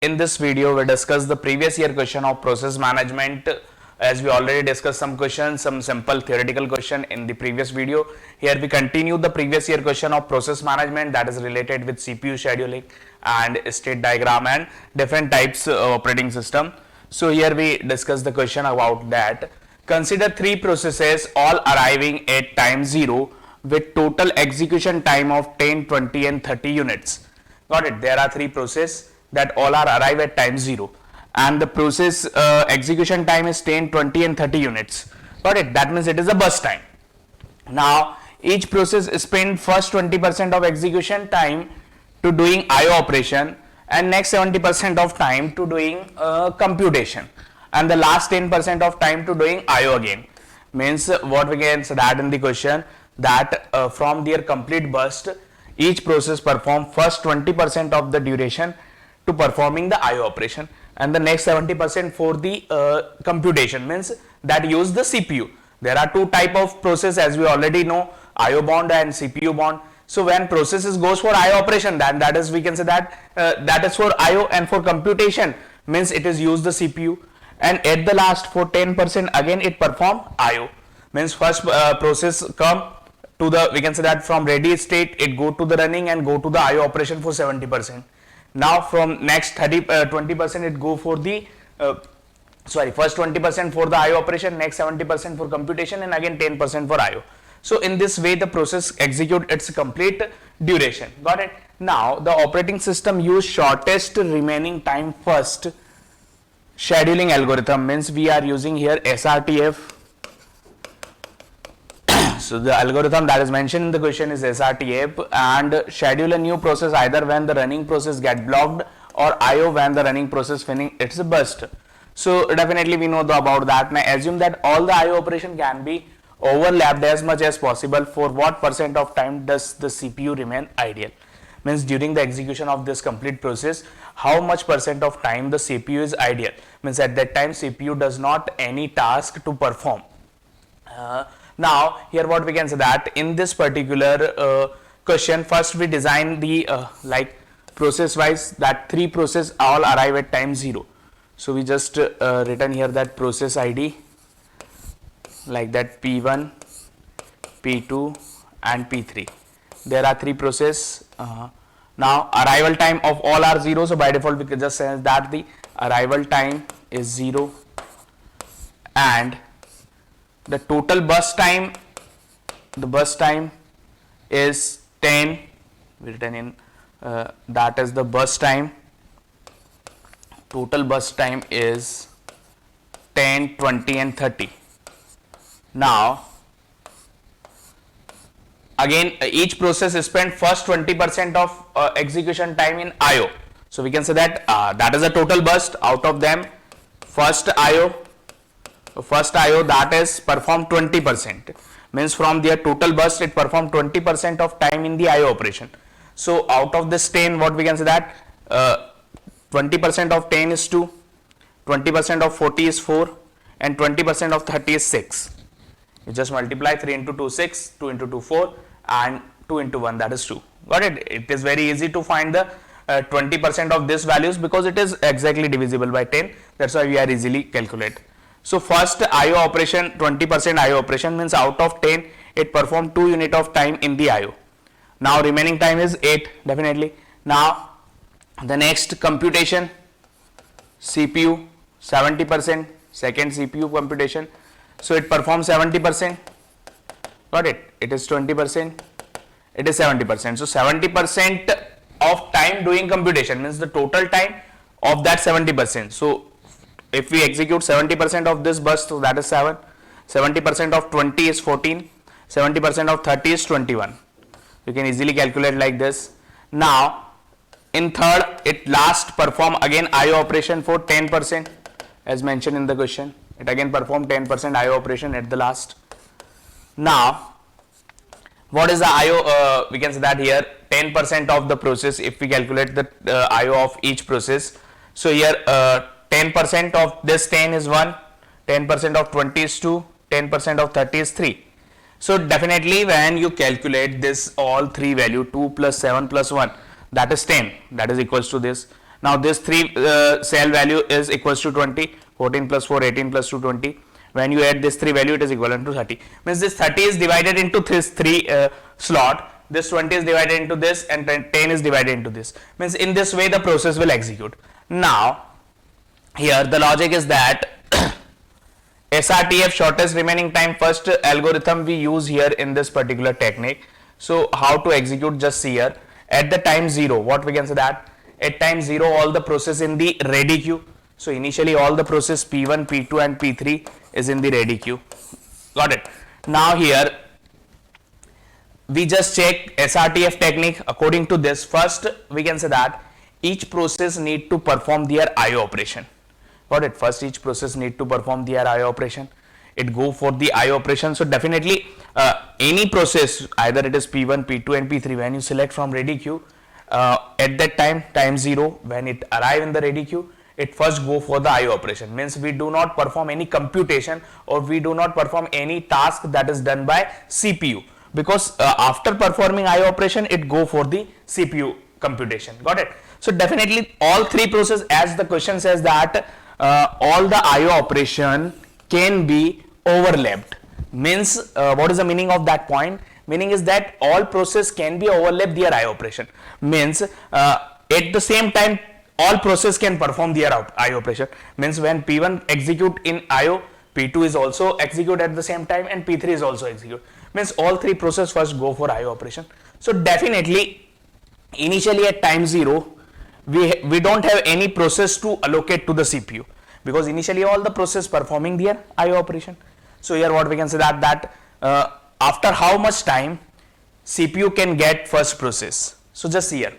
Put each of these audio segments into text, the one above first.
In this video, we discuss the previous year question of process management. As we already discussed some questions, some simple theoretical question in the previous video. Here we continue the previous year question of process management, that is related with CPU scheduling and state diagram and different types of operating system. So here we discuss the question about that. Consider three processes all arriving at time 0 with total execution time of 10, 20 and 30 units. Got it? There are three processes that all are arrive at time 0 and the process execution time is 10, 20 and 30 units. Got it? That means it is a burst time. Now each process spend first 20% of execution time to doing IO operation and next 70% of time to doing computation and the last 10% of time to doing IO again. Means what we can say that in the question that from their complete burst each process perform first 20% of the duration to performing the IO operation and the next 70% for the computation, means that use the CPU. There are two type of process as we already know, IO bond and CPU bond. So when processes goes for IO operation, then that is we can say that that is for IO, and for computation means it is use the CPU, and at the last for 10% again it perform IO. Means first process come to the, we can say that from ready state it go to the running and go to the IO operation for 70%. Now from next 20% it go for the first 20% for the IO operation, next 70% for computation and again 10% for IO. So in this way the process execute its complete duration. Got it? Now the operating system use shortest remaining time first scheduling algorithm, means we are using here SRTF. So the algorithm that is mentioned in the question is SRTF, and schedule a new process either when the running process get blocked or IO when the running process finish its burst. So definitely we know about that. Now assume that all the IO operation can be overlapped as much as possible. For what percent of time does the CPU remain ideal? Means during the execution of this complete process, how much percent of time the CPU is ideal? Means at that time CPU does not any task to perform. Now here what we can say that in this particular question, first we design the like process wise that three process all arrive at time 0. So we just written here that process ID like that P1, P2 and P3. There are three process. Now arrival time of all are 0, so by default we can just say that the arrival time is 0 and the total burst time, the burst time is 10, written in that is the burst time, total burst time is 10, 20 and 30. Now again each process spend first 20% of execution time in IO. So we can say that that is a total burst. Out of them first IO that is perform 20%, means from their total burst it perform 20% of time in the IO operation. So out of this 10 what we can say that 20% of 10 is 2, 20% of 40 is 4 and 20% of 30 is 6. You just multiply 3 into 2 6, 2 into 2 4 and 2 into 1 that is 2. Got it? It is very easy to find the 20% of this values because it is exactly divisible by 10. That's why we are easily calculate. So first IO operation, 20% IO operation means out of 10 it perform 2 unit of time in the IO. Now remaining time is 8 definitely. Now the next computation, CPU 70%, second CPU computation, so it performs 70%. Got it? It is 20%, it is 70%. So 70% of time doing computation means the total time of that 70%. So if we execute 70% of this burst, so that is 7, 70% of 20 is 14, 70% of 30 is 21. You can easily calculate like this. Now in third it last perform again IO operation for 10% as mentioned in the question. It again perform 10% IO operation at the last. Now what is the IO? We can say that here 10% of the process, if we calculate the IO of each process. So here 10% of this 10 is 1, 10% of 20 is 2, 10% of 30 is 3. So definitely when you calculate this all three value 2 plus 7 plus 1, that is 10, that is equals to this, Now this 3 cell value is equals to 20, 14 plus 4, 18 plus 2, 20. When you add this 3 value, it is equivalent to 30. Means this 30 is divided into this 3 slot, this 20 is divided into this, and 10 is divided into this. Means in this way the process will execute. Now here the logic is that SRTF, shortest remaining time first algorithm we use here in this particular technique. So how to execute, just see here. At the time 0, what we can say that at time 0 all the process in the ready queue. So initially all the process P1, P2 and P3 is in the ready queue. Got it. Now here we just check SRTF technique. According to this, first we can say that each process need to perform their IO operation. Got it. First each process need to perform their IO operation. It go for the IO operation. So definitely any process, either it is P1, P2 and P3, when you select from ready queue, at that time 0, when it arrive in the ready queue, it first go for the IO operation. Means we do not perform any computation or we do not perform any task that is done by CPU, because after performing IO operation it go for the CPU computation. Got it. So definitely all 3 process, as the question says that all the IO operation can be overlapped. Means what is the meaning of that point? Meaning is that all process can be overlap their IO operation. Means at the same time all process can perform their IO operation. Means when P1 execute in IO, P2 is also execute at the same time and P3 is also execute. Means all 3 process first go for IO operation. So definitely initially at time 0 we don't have any process to allocate to the CPU, because initially all the process performing their IO operation. So here what we can say that after how much time CPU can get first process. So just see here,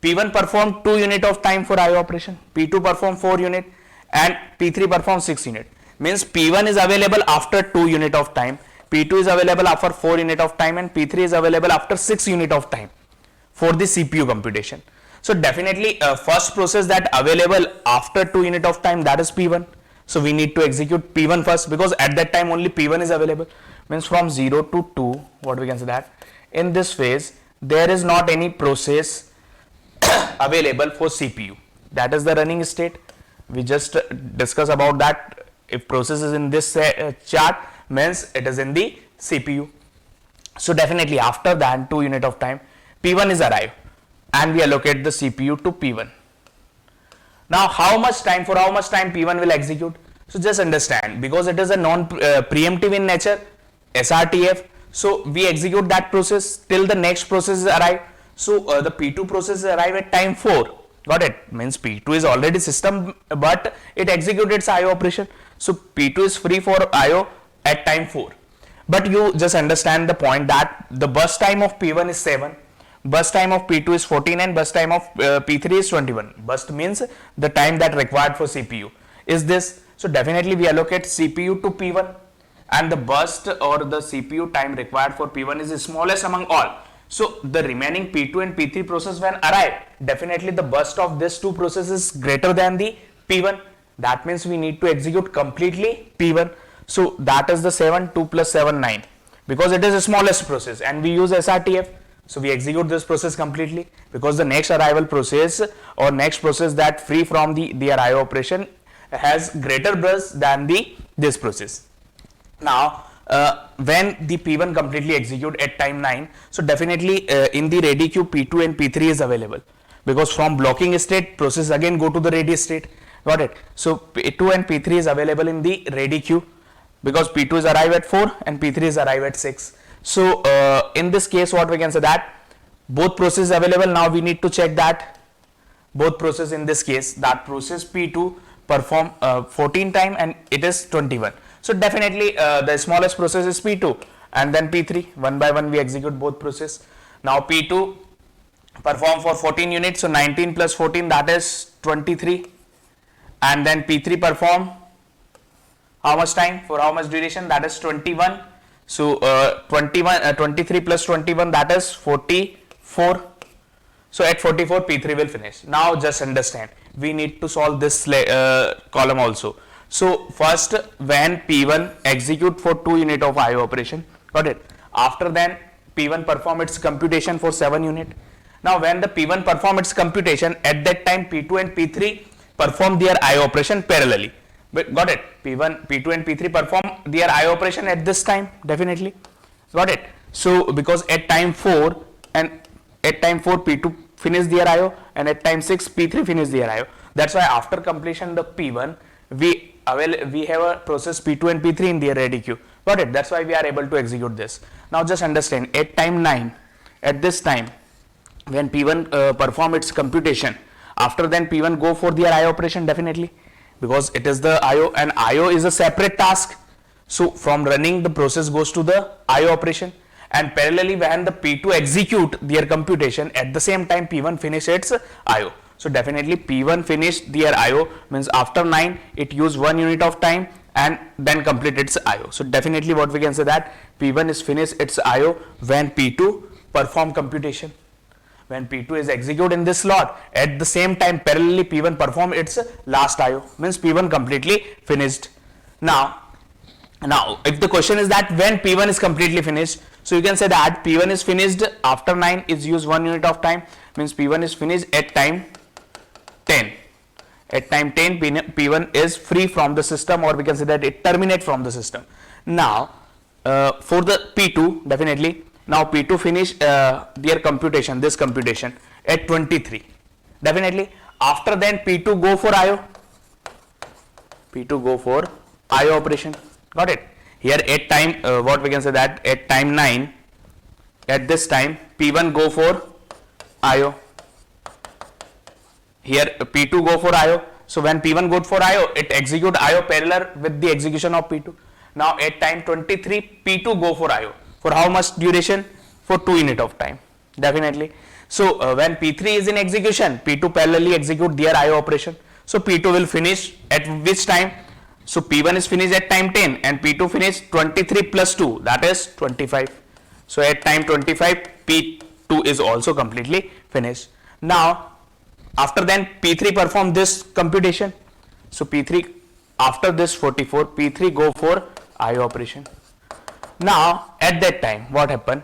P1 perform 2 unit of time for IO operation, P2 perform 4 unit and P3 perform 6 unit. Means P1 is available after 2 unit of time, P2 is available after 4 unit of time and P3 is available after 6 unit of time for the CPU computation. So definitely first process that available after 2 unit of time, that is P1. So we need to execute P1 first, because at that time only P1 is available. Means from 0 to 2, what we can say that in this phase there is not any process available for CPU. That is the running state. We just discuss about that. If process is in this chart, means it is in the CPU. So definitely after that 2 unit of time P1 is arrived and we allocate the CPU to P1. Now how much time P1 will execute? So just understand, because it is a non preemptive in nature, SRTF, so we execute that process till the next process arrive. So the P2 process arrive at time 4. Got it. Means P2 is already system, but it executes its IO operation. So P2 is free for IO at time 4. But you just understand the point that the burst time of P1 is 7, burst time of P2 is 14 and burst time of P3 is 21. Burst means the time that required for CPU is this. So definitely we allocate CPU to P1, and the burst or the CPU time required for P1 is the smallest among all. So the remaining P2 and P3 process when arrive, definitely the burst of this 2 processes is greater than the P1. That means we need to execute completely P1. So that is the 7, 2 plus 7, 9, because it is the smallest process and we use SRTF. So we execute this process completely, because the next arrival process or next process that free from their IO operation has greater burst than this process. Now when the P1 completely execute at time 9, so definitely in the ready queue P2 and P3 is available, because from blocking state process again go to the ready state. Got it. So P2 and P3 is available in the ready queue, because P2 is arrive at 4 and P3 is arrive at 6. So in this case what we can say that both processes available. Now we need to check that both process, in this case that process P2 perform 14 time and it is 21. So definitely the smallest process is P2 and then P3. One by one we execute both process. Now P2 perform for 14 units, so 19 plus 14, that is 23, and then P3 perform how much time, for how much duration, that is 21. So 23 plus 21, that is 44. So at 44 P3 will finish. Now just understand, we need to solve this column also. So first when P1 execute for 2 unit of IO operation, got it. After then P1 perform its computation for 7 unit. Now when the P1 perform its computation, at that time P2 and P3 perform their IO operation parallelly. Got it? P1, P2 and P3 perform their IO operation at this time, definitely. Got it? So because at time 4 P2 finish their IO, and at time 6 P3 finish their IO. That's why after completion the P1, we have a process P2 and P3 in their ready queue. Got it? That's why we are able to execute this. Now just understand, at time 9, at this time when P1 perform its computation, after then P1 go for their IO operation, definitely, because it is the IO, and IO is a separate task. So from running the process goes to the IO operation, and parallelly when the P2 execute their computation, at the same time P1 finish its IO. So definitely P1 finished their IO, means after 9 it use 1 unit of time and then complete its IO. So definitely what we can say that P1 is finished its IO when P2 perform computation. When P2 is executed in this slot, at the same time parallelly P1 perform its last IO, means P1 completely finished. Now if the question is that when P1 is completely finished, so you can say that P1 is finished after 9 is use 1 unit of time, means P1 is finished at time 10. At time 10 P1 is free from the system, or we can say that it terminate from the system. Now for the P2, definitely now P2 finish their computation, this computation at 23. Definitely after then P2 go for IO. P2 go for IO operation. Got it? Here at time what we can say that at time 9, at this time P1 go for IO. Here P2 go for IO. So when P1 go for IO, it execute IO parallel with the execution of P2. Now at time 23 P2 go for IO. For how much duration? For 2 unit of time, definitely. So when P3 is in execution, P2 parallelly execute their IO operation. So P2 will finish at which time? So P1 is finished at time 10 and P2 finished 23 plus 2, that is 25. So at time 25 P2 is also completely finished. Now after then P3 perform this computation. So P3 after this 44 P3 go for IO operation. Now at that time what happened?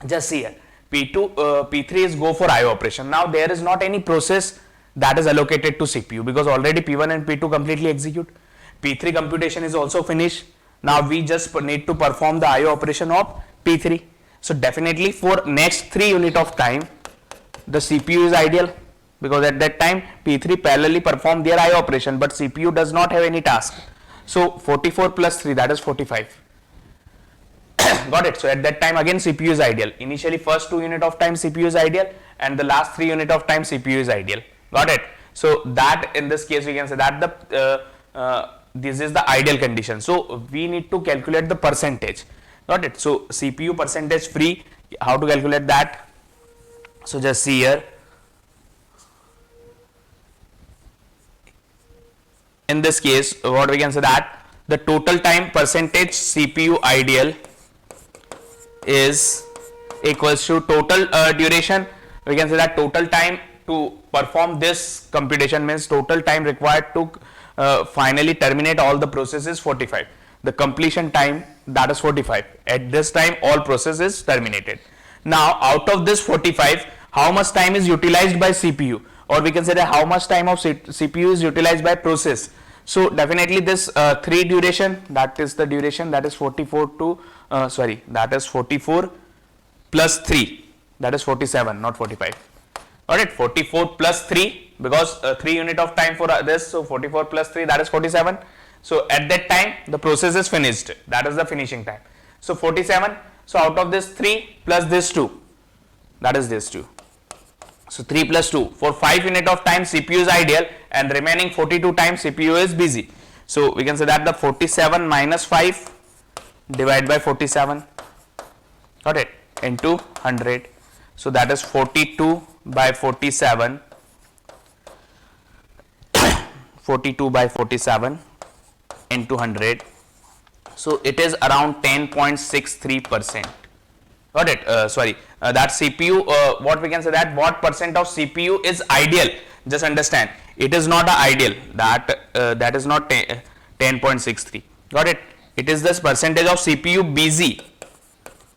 Just see here, P3 is go for IO operation. Now there is not any process that is allocated to CPU, because already P1 and P2 completely execute. P3 computation is also finished. Now we just need to perform the IO operation of P3. So definitely for next 3 unit of time the CPU is ideal, because at that time P3 parallelly perform their IO operation, but CPU does not have any task. So 44 plus 3, that is 45. Got it? So at that time again CPU is ideal. Initially first 2 unit of time CPU is ideal, and the last 3 unit of time CPU is ideal. Got it? So that in this case we can say that this is the ideal condition. So we need to calculate the percentage. Got it? So CPU percentage free, how to calculate that? So just see here. In this case what we can say that the total time percentage CPU ideal is equals to total duration. We can say that total time to perform this computation, means total time required to finally terminate all the processes 45. The completion time, that is 45. At this time all processes terminated. Now out of this 45, how much time is utilized by CPU, or we can say that how much time of CPU is utilized by process. So definitely this 3 duration, that is the duration, that is 44 to that is 44 plus 3, that is 47, not 45. Alright, 44 plus 3, because 3 unit of time for this, so 44 plus 3, that is 47. So at that time the process is finished, that is the finishing time. So 47, so out of this 3 plus this 2, that is this 2. So 3 plus 2, for 5 unit of time CPU is ideal, and remaining 42 times CPU is busy. So we can say that the 47 minus 5 divided by 47, got it, into 100. So that is 42 by 47, 42 by 47 into 100. So it is around 10.63%. Got it? That CPU, what we can say that what percent of CPU is ideal. Just understand, it is not a ideal, that is not 10.63. Got it? It is this percentage of CPU busy.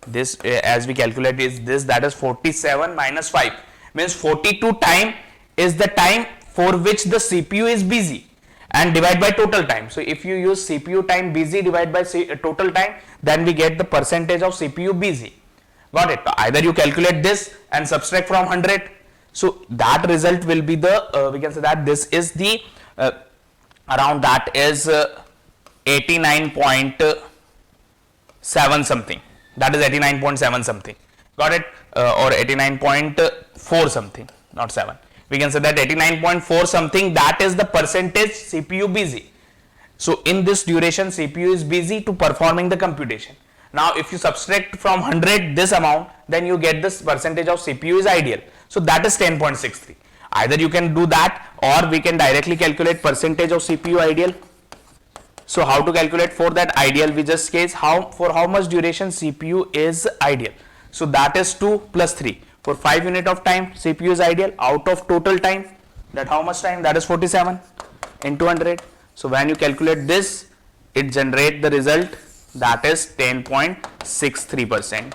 This as we calculate is this, that is 47 minus 5, means 42 time is the time for which the CPU is busy, and divide by total time. So if you use CPU time busy divide by total time, then we get the percentage of CPU busy. Got it? Either you calculate this and subtract from 100. So that result will be the, we can say that this is the, around that is 89.7 something. That is 89.7 something. Got it? Or 89.4 something, not 7. We can say that 89.4 something, that is the percentage CPU busy. So in this duration CPU is busy to performing the computation. Now if you subtract from 100 this amount, then you get this percentage of CPU is ideal. So that is 10.63. Either you can do that, or we can directly calculate percentage of CPU ideal. So how to calculate for that ideal? We just case for how much duration CPU is ideal. So that is 2 plus 3. For 5 unit of time CPU is ideal out of total time. That how much time? That is 47 into 100. So when you calculate this, it generates the result, that is 10.63%.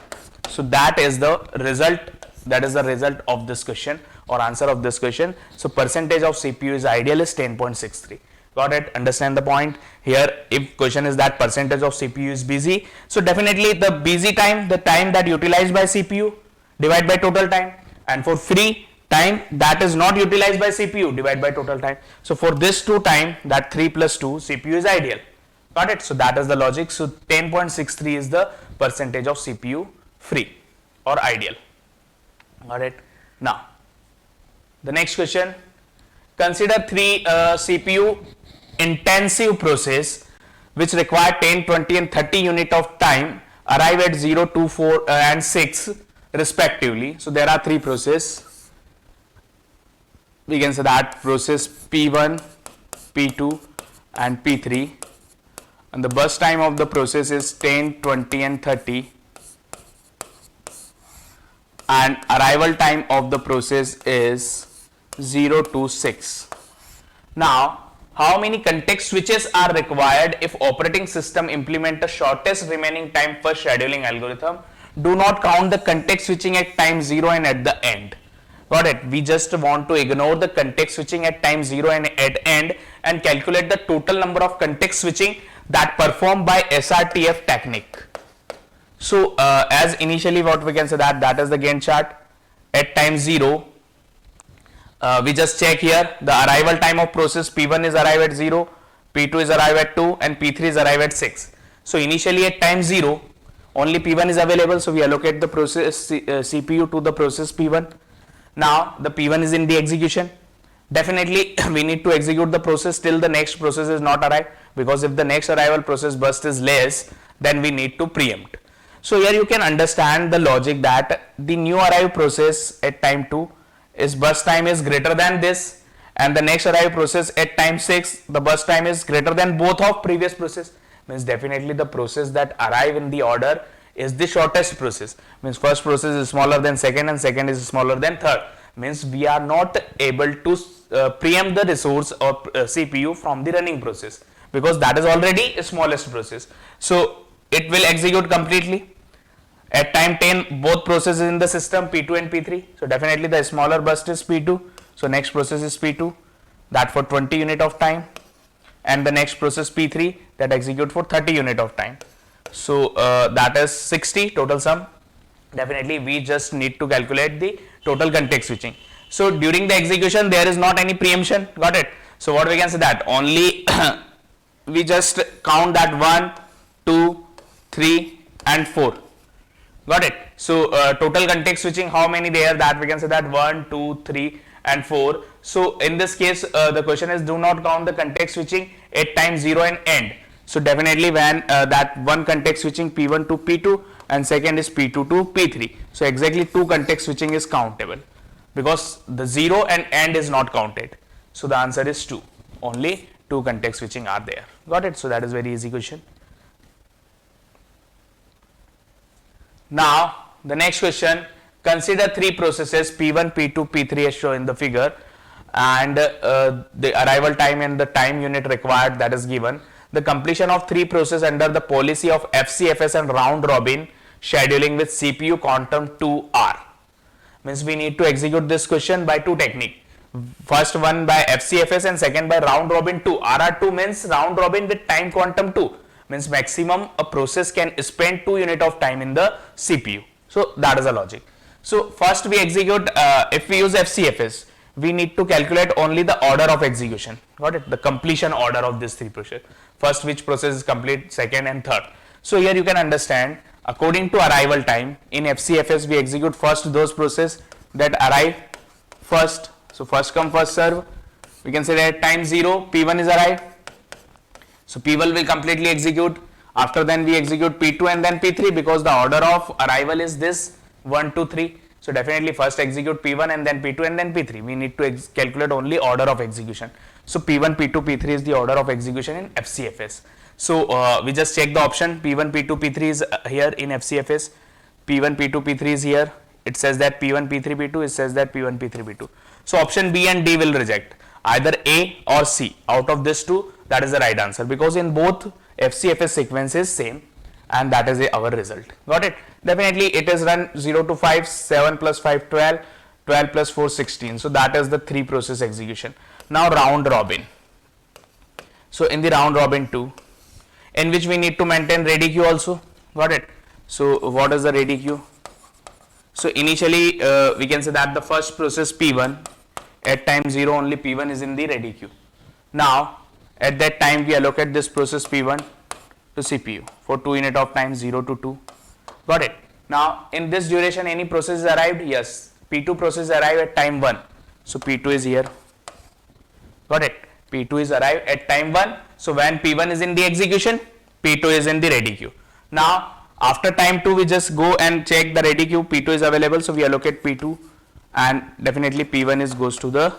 So that is the result. That is the result of this question or answer of this question. So percentage of CPU is ideal is 10.63. Got it? Understand the point here? If question is that percentage of CPU is busy, so definitely the busy time, the time that utilized by CPU, divide by total time, and for free time that is not utilized by CPU, divide by total time. So for this 2 time, that 3 plus 2, CPU is ideal. Got it? So that is the logic. So 10.63 is the percentage of CPU free or ideal. Got it? Now the next question, consider 3 CPU intensive process which require 10, 20 and 30 unit of time arrive at 0, 2, 4 and 6 respectively. So there are 3 process. We can say that process P1, P2 and P3, and the burst time of the process is 10, 20 and 30, and arrival time of the process is 0 to 6. Now how many context switches are required if operating system implement the shortest remaining time first scheduling algorithm? Do not count the context switching at time 0 and at the end. Got it? We just want to ignore the context switching at time 0 and at end and calculate the total number of context switching that performed by SRTF technique. So as initially what we can say that is the Gantt chart. At time 0, we just check here the arrival time of process P1 is arrive at 0, P2 is arrive at 2 and P3 is arrive at 6. So initially at time 0 only P1 is available, so we allocate the process CPU to the process P1. Now the P1 is in the execution. Definitely we need to execute the process till the next process is not arrived, because if the next arrival process burst is less, then we need to preempt. So here you can understand the logic that the new arrive process at time 2 is burst time is greater than this, and the next arrive process at time 6 the burst time is greater than both of previous process. Means definitely the process that arrive in the order is the shortest process. Means first process is smaller than second and second is smaller than third. Means we are not able to preempt the resource or CPU from the running process, because that is already a smallest process. So it will execute completely. At time 10 both processes in the system P2 and P3. So definitely the smaller burst is P2. So next process is P2, that for 20 unit of time, and the next process P3 that execute for 30 unit of time. So that is 60 total sum. Definitely we just need to calculate the total context switching. So during the execution there is not any preemption. Got it? So what we can say that only we just count that 1, 2, 3 and 4. Got it? So total context switching, how many there? That we can say that 1, 2, 3 and 4. So in this case the question is do not count the context switching at time 0 and end. So definitely when that one context switching P1 to P2 and second is P2 to P3. So exactly 2 context switching is countable, because the 0 and end is not counted. So the answer is 2. Only 2 context switching are there. Got it? So that is very easy question. Now the next question, consider 3 processes P1, P2, P3 as shown in the figure, and the arrival time and the time unit required that is given. The completion of 3 processes under the policy of FCFS and round robin scheduling with CPU quantum 2R. Means we need to execute this question by two technique. First one by FCFS and second by round robin 2. RR2 means round robin with time quantum 2. Means maximum a process can spend 2 unit of time in the CPU. So that is the logic. So first we execute, if we use FCFS, we need to calculate only the order of execution. Got it? The completion order of this three process. First which process is complete, second and third. So here you can understand, according to arrival time, in FCFS we execute first those process that arrive first. So first come first serve. We can say that at time 0 P1 is arrived. So P1 will completely execute. After then we execute P2 and then P3 because the order of arrival is this 1, 2, 3. So definitely first execute P1 and then P2 and then P3. We need to calculate only order of execution. So P1, P2, P3 is the order of execution in FCFS. So we just check the option. P1, P2, P3 is here in FCFS. P1, P2, P3 is here. It says that P1, P3, P2. It says that P1, P3, P2. So option B and D will reject. Either A or C. Out of this two, that is the right answer. Because in both FCFS sequence is same. And that is our result. Got it? Definitely it is run 0 to 5, 7 plus 5, 12, 12 plus 4, 16. So that is the three process execution. Now round robin. So in the round robin 2, in which we need to maintain ready queue also. Got it? So what is the ready queue? So initially we can say that the first process P1 at time 0 only P1 is in the ready queue. Now at that time we allocate this process P1 to CPU for 2 unit of time 0 to 2. Got it? Now in this duration any process is arrived? Yes. P2 process arrived at time 1. So P2 is here. Got it? P2 is arrived at time 1. So when P1 is in the execution, P2 is in the ready queue. Now after time 2 we just go and check the ready queue. P2 is available. So we allocate P2 and definitely P1 is goes to the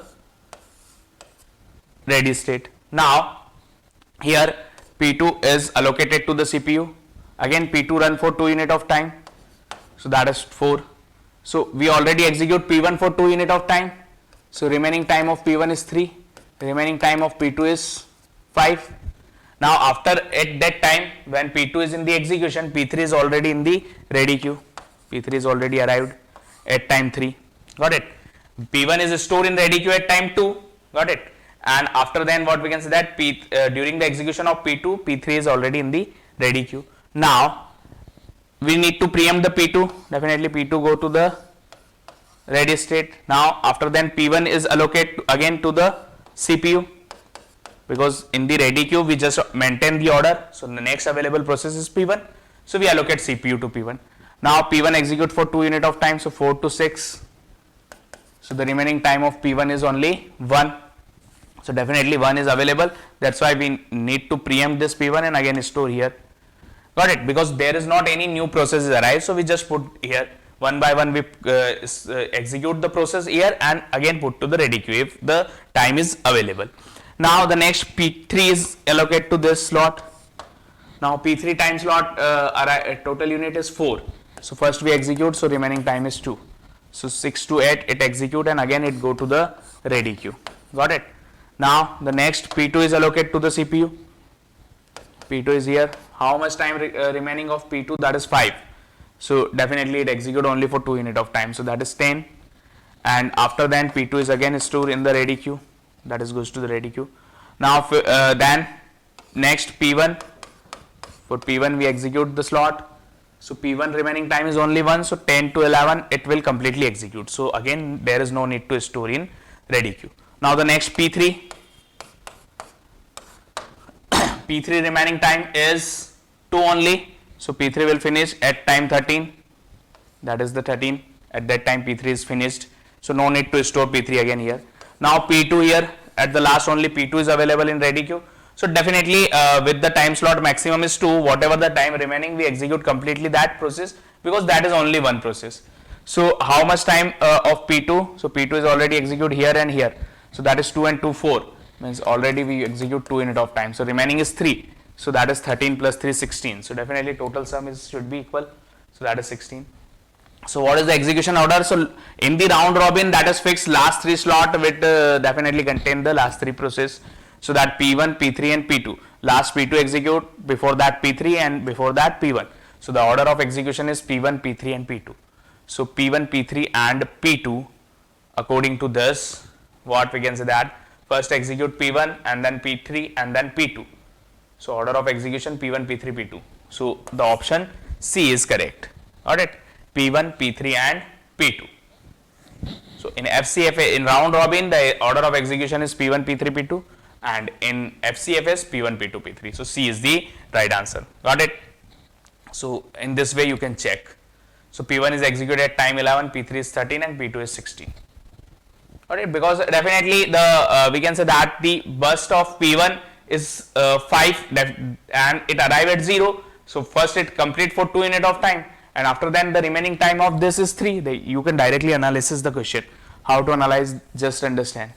ready state. Now here P2 is allocated to the CPU. Again P2 run for 2 unit of time. So that is 4. So we already execute P1 for 2 unit of time. So remaining time of P1 is 3. Remaining time of P2 is 5. Now after at that time when P2 is in the execution, P3 is already in the ready queue. P3 is already arrived at time 3. Got it? P1 is stored in ready queue at time 2. Got it? And after then what we can say that during the execution of P2, P3 is already in the ready queue. Now we need to preempt the P2. Definitely P2 go to the ready state. Now after then P1 is allocated again to the CPU because in the ready queue we just maintain the order. So the next available process is P1. So we allocate CPU to P1. Now P1 execute for 2 unit of time. So 4 to 6. So the remaining time of P1 is only 1. So definitely 1 is available. That's why we need to preempt this P1 and again store here. Got it? Because there is not any new processes arrive. So we just put here one by one we execute the process here and again put to the ready queue if the time is available. Now the next P3 is allocated to this slot. Now P3 time slot total unit is 4. So first we execute. So remaining time is 2. So 6 to 8 it execute and again it go to the ready queue. Got it? Now the next P2 is allocated to the CPU. P2 is here. How much time remaining of P2? That is 5. So definitely it execute only for 2 unit of time. So that is 10. And after then P2 is again stored in the ready queue. That is goes to the ready queue. Now then next P1. For P1 we execute the slot. So P1 remaining time is only 1. So 10 to 11 it will completely execute. So again there is no need to store in ready queue. Now the next P3. P3 remaining time is 2 only. So P3 will finish at time 13. That is the 13. At that time P3 is finished. So no need to store P3 again here. Now P2 here at the last only P2 is available in ready queue. So definitely with the time slot maximum is 2. Whatever the time remaining we execute completely that process because that is only one process. So how much time of P2? So P2 is already executed here and here. So that is 2 and 2 4. Means already we execute 2 unit of time. So remaining is 3. So that is 13 plus 3 16. So definitely total sum is should be equal. So that is 16. So what is the execution order? So in the round robin that is fixed last 3 slot with definitely contain the last 3 process. So that P1, P3 and P2. Last P2 execute, before that P3 and before that P1. So the order of execution is P1, P3 and P2. So P1, P3 and P2, according to this, what we can say that first execute P1 and then P3 and then P2. So order of execution P1, P3, P2. So the option C is correct. Alright, P1, P3 and P2. So in FCFA, in round robin, the order of execution is P1, P3, P2, and in FCFS P1, P2, P3. So C is the right answer. Got it? So in this way you can check. So P1 is executed at time 11, P3 is 13 and P2 is 16. Alright, because definitely the we can say that the burst of P1 is 5 and it arrive at 0. So first it complete for 2 unit of time, and after then the remaining time of this is 3. You can directly analysis the question. How to analyze, just understand.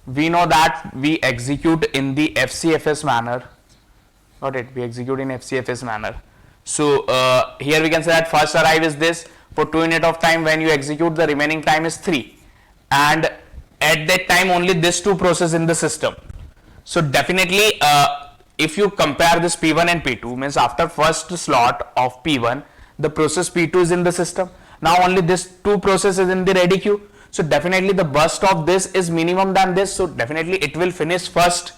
We know that we execute in the FCFS manner. Got it? We execute in FCFS manner. So here we can say that first arrive is this, for 2 unit of time when you execute the remaining time is 3, and at that time only this 2 process in the system. So definitely if you compare this P1 and P2, means after first slot of P1 the process P2 is in the system. Now only this 2 process is in the ready queue. So definitely the burst of this is minimum than this. So definitely it will finish first.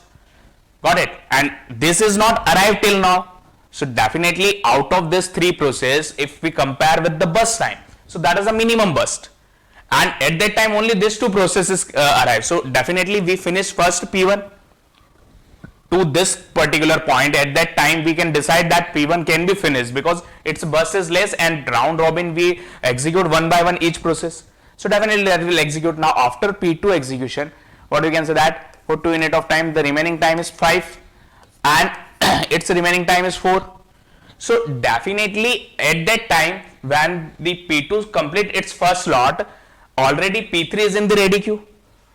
Got it? And this is not arrived till now. So definitely out of this 3 process, if we compare with the burst time, so that is a minimum burst. And at that time only this 2 processes arrive. So definitely we finish first P1 to this particular point. At that time we can decide that P1 can be finished because its burst is less, and round robin we execute one by one each process. So definitely that will execute. Now after P2 execution, what we can say that for 2 unit of time the remaining time is 5 and its remaining time is 4. So definitely at that time when the P2 complete its first slot, already P3 is in the ready queue.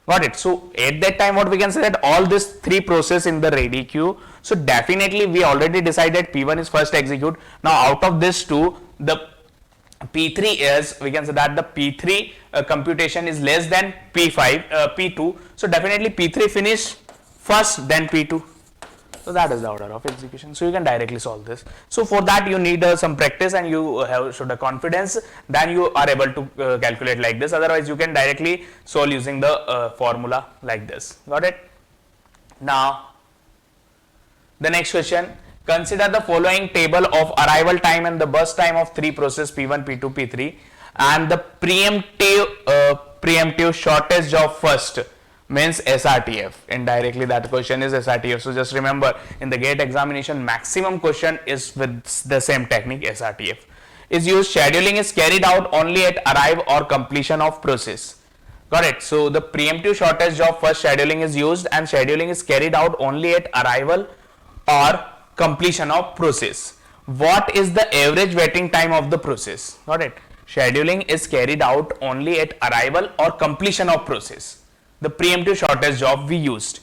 Got it? So at that time what we can say that all these 3 process in the ready queue. So definitely we already decided P1 is first execute. Now out of this 2, the P3 is, we can say that the P3 computation is less than P2. So definitely P3 finish first, then P2. So that is the order of execution. So you can directly solve this. So for that you need some practice, and you should have confidence, then you are able to calculate like this. Otherwise you can directly solve using the formula like this. Got it? Now the next question. Consider the following table of arrival time and the burst time of 3 process P1, P2, P3 and the preemptive shortage of first, means SRTF. Indirectly that question is SRTF. So just remember, in the GATE examination maximum question is with the same technique, SRTF is used. Scheduling is carried out only at arrive or completion of process. Got it? So the preemptive shortage of first scheduling is used, and scheduling is carried out only at arrival or completion of process. What is the average waiting time of the process? Got it? Scheduling is carried out only at arrival or completion of process. The preemptive shortage job we used.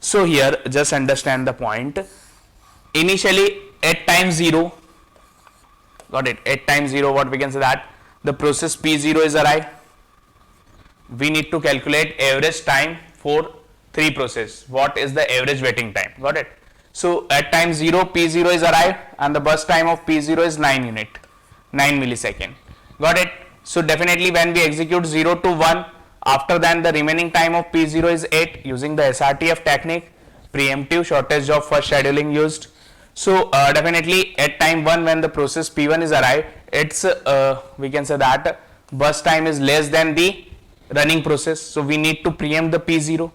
So here just understand the point. Initially at time 0, got it? At time 0 what we can say that the process P0 is arrived. We need to calculate average time for 3 process. What is the average waiting time? Got it? So at time 0 P0 is arrived and the burst time of P0 is 9 millisecond. Got it? So definitely when we execute 0 to 1, after then the remaining time of P0 is 8 using the SRTF technique, preemptive shortage of first scheduling used. So definitely at time 1 when the process P1 is arrived, it's we can say that burst time is less than the running process. So we need to preempt the P0.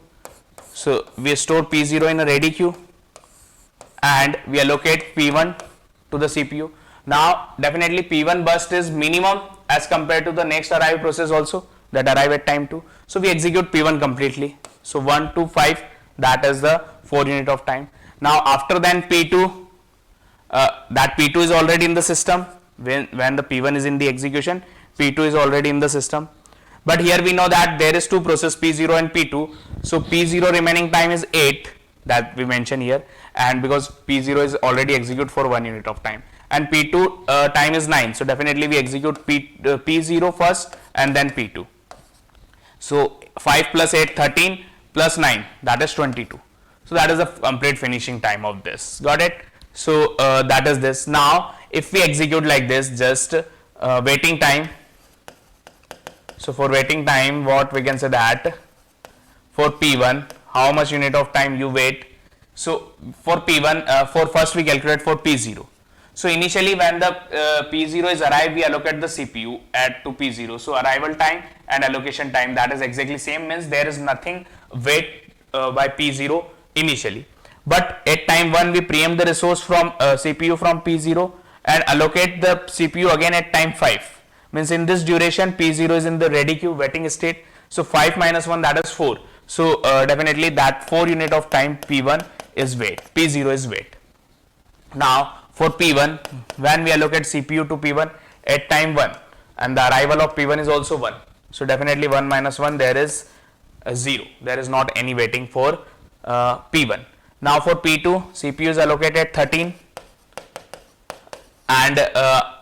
So we store P0 in a ready queue and we allocate P1 to the CPU. Now definitely P1 burst is minimum as compared to the next arrive process also that arrive at time 2. So we execute P1 completely. So 1 to 5, that is the 4 unit of time. Now after then P2, that P2 is already in the system. When the P1 is in the execution, P2 is already in the system. But here we know that there is 2 process P0 and P2. So P0 remaining time is 8 that we mention here, and because P0 is already execute for 1 unit of time, and P2 time is 9. So definitely we execute P0 first and then P2. So 5 plus 8, 13 plus 9, that is 22. So that is the complete finishing time of this. Got it? So that is this. Now if we execute like this, just waiting time So for waiting time, what we can say that for P1, how much unit of time you wait. So for P1, for first we calculate for P0. So initially when the P0 is arrived, we allocate the CPU at to P0. So arrival time and allocation time, that is exactly same, means there is nothing wait by P0 initially. But at time 1 we preempt the resource from CPU from P0 and allocate the CPU again at time 5. Means in this duration P0 is in the ready queue waiting state. So 5 minus 1, that is 4. So definitely that 4 unit of time P1 is wait, P0 is wait. Now for P1, when we allocate CPU to P1 at time 1 and the arrival of P1 is also 1. So definitely 1 minus 1, there is 0. There is not any waiting for P1. Now for P2, CPU is allocated 13 and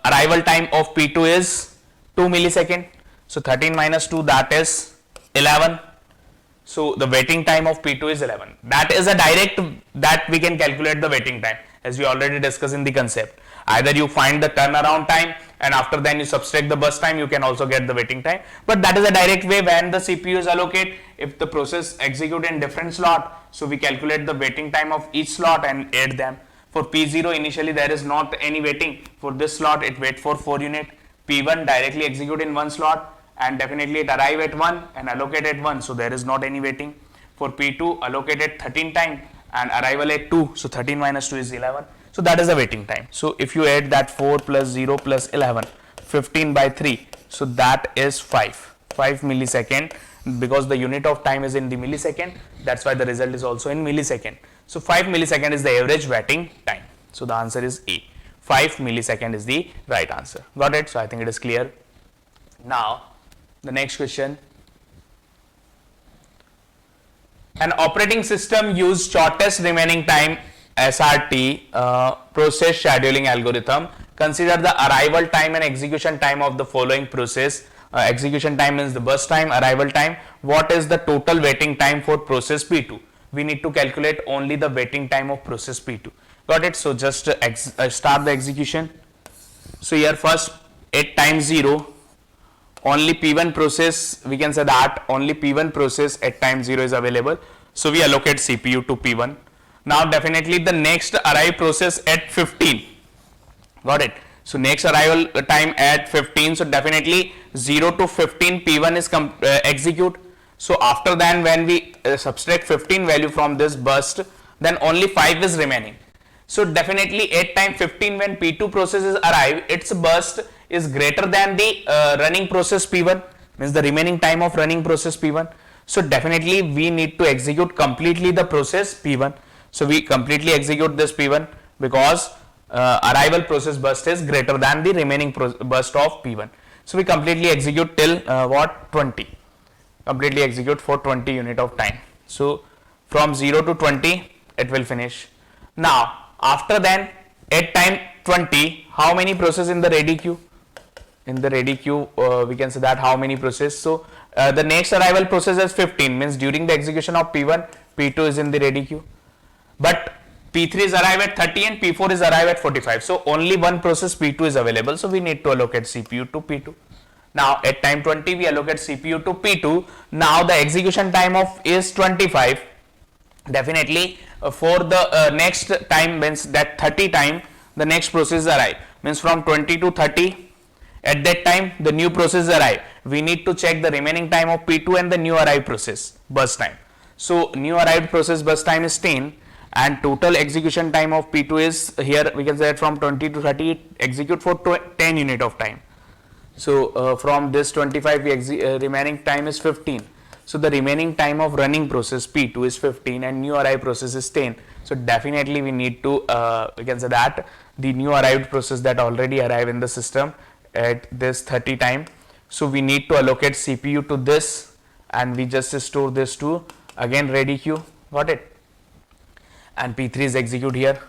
arrival time of P2 is 2 millisecond. So 13 minus 2, that is 11. So the waiting time of P2 is 11. That is a direct that we can calculate the waiting time, as we already discussed in the concept. Either you find the turnaround time and after then you subtract the burst time, you can also get the waiting time. But that is a direct way when the CPU is allocated. If the process execute in different slot, so we calculate the waiting time of each slot and add them. For P0 initially there is not any waiting. For this slot it wait for 4 unit. P1 directly execute in one slot and definitely it arrive at 1 and allocate at 1. So there is not any waiting. For P2 allocated 13 time and arrival at 2. So 13 minus 2 is 11. So that is the waiting time. So if you add that 4 plus 0 plus 11, 15 by 3. So that is 5 millisecond, because the unit of time is in the millisecond. That's why the result is also in millisecond. So 5 millisecond is the average waiting time. So the answer is A. 5 millisecond is the right answer. Got it? So I think it is clear. Now the next question. An operating system use shortest remaining time SRT process scheduling algorithm. Consider the arrival time and execution time of the following process. Execution time means the burst time, arrival time. What is the total waiting time for process P2? We need to calculate only the waiting time of process P2. Got it? So just start the execution. So here first at time 0, only P1 process, we can say that only P1 process at time 0 is available. So we allocate CPU to P1. Now definitely the next arrive process at 15. Got it? So next arrival time at 15. So definitely 0 to 15 P1 is execute. So after that when we subtract 15 value from this burst, then only 5 is remaining. So definitely at time 15 when P2 processes arrive, its burst is greater than the running process P1, means the remaining time of running process P1. So definitely we need to execute completely the process P1. So we completely execute this P1 because arrival process burst is greater than the remaining burst of P1. So we completely execute till 20. Completely execute for 20 unit of time. So from 0 to 20 it will finish. Now after then at time 20, how many process in the ready queue? In the ready queue we can say that how many process. So the next arrival process is 15, means during the execution of P1, P2 is in the ready queue. But P3 is arrive at 30 and P4 is arrive at 45. So only one process P2 is available. So we need to allocate CPU to P2. Now at time 20 we allocate CPU to P2. Now the execution time of is 25. Definitely for the next time, means that 30 time the next process arrive, means from 20 to 30. At that time the new process arrive. We need to check the remaining time of P2 and the new arrived process burst time. So new arrived process burst time is 10 and total execution time of P2 is, here we can say that from 20 to 30 it execute for 10 unit of time. So from this 25 remaining time is 15. So the remaining time of running process P2 is 15 and new arrived process is 10. So definitely we need to we can say that the new arrived process that already arrived in the system at this 30 time. So we need to allocate CPU to this and we just store this to again ready queue. Got it? And P3 is execute here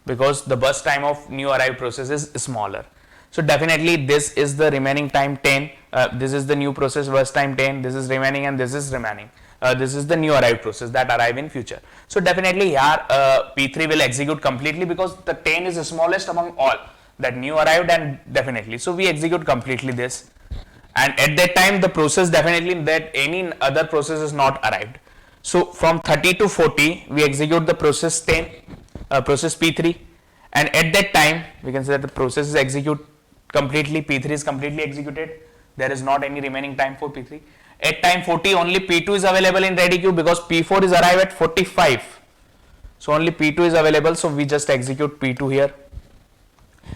because the burst time of new arrived process is smaller. So definitely this is the remaining time 10. This is the new process burst time 10. This is remaining and this is remaining. This is the new arrived process that arrive in future. So definitely here P3 will execute completely because the 10 is the smallest among all that new arrived, and definitely so we execute completely this. and at that time the process definitely that any other process is not arrived. So from 30 to 40 we execute the process 10, process P3, and at that time we can say that the process is execute completely, P3 is completely executed, there is not any remaining time for P3. At time 40 only P2 is available in ready queue because P4 is arrived at 45. So only P2 is available, so we just execute P2 here,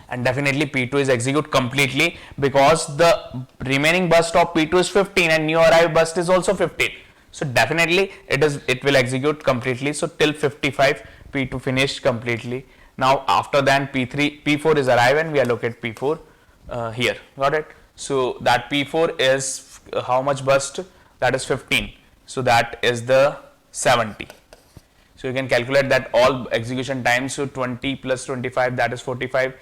and definitely P2 is execute completely because the remaining burst of P2 is 15 and new arrived burst is also 15. So definitely it will execute completely. So till 55 P2 finished completely. Now after that P4 is arrived and we allocate P4 here. Got it? So that P4 is how much burst? That is 15. So that is the 70. So you can calculate that all execution times. So 20 plus 25, that is 45.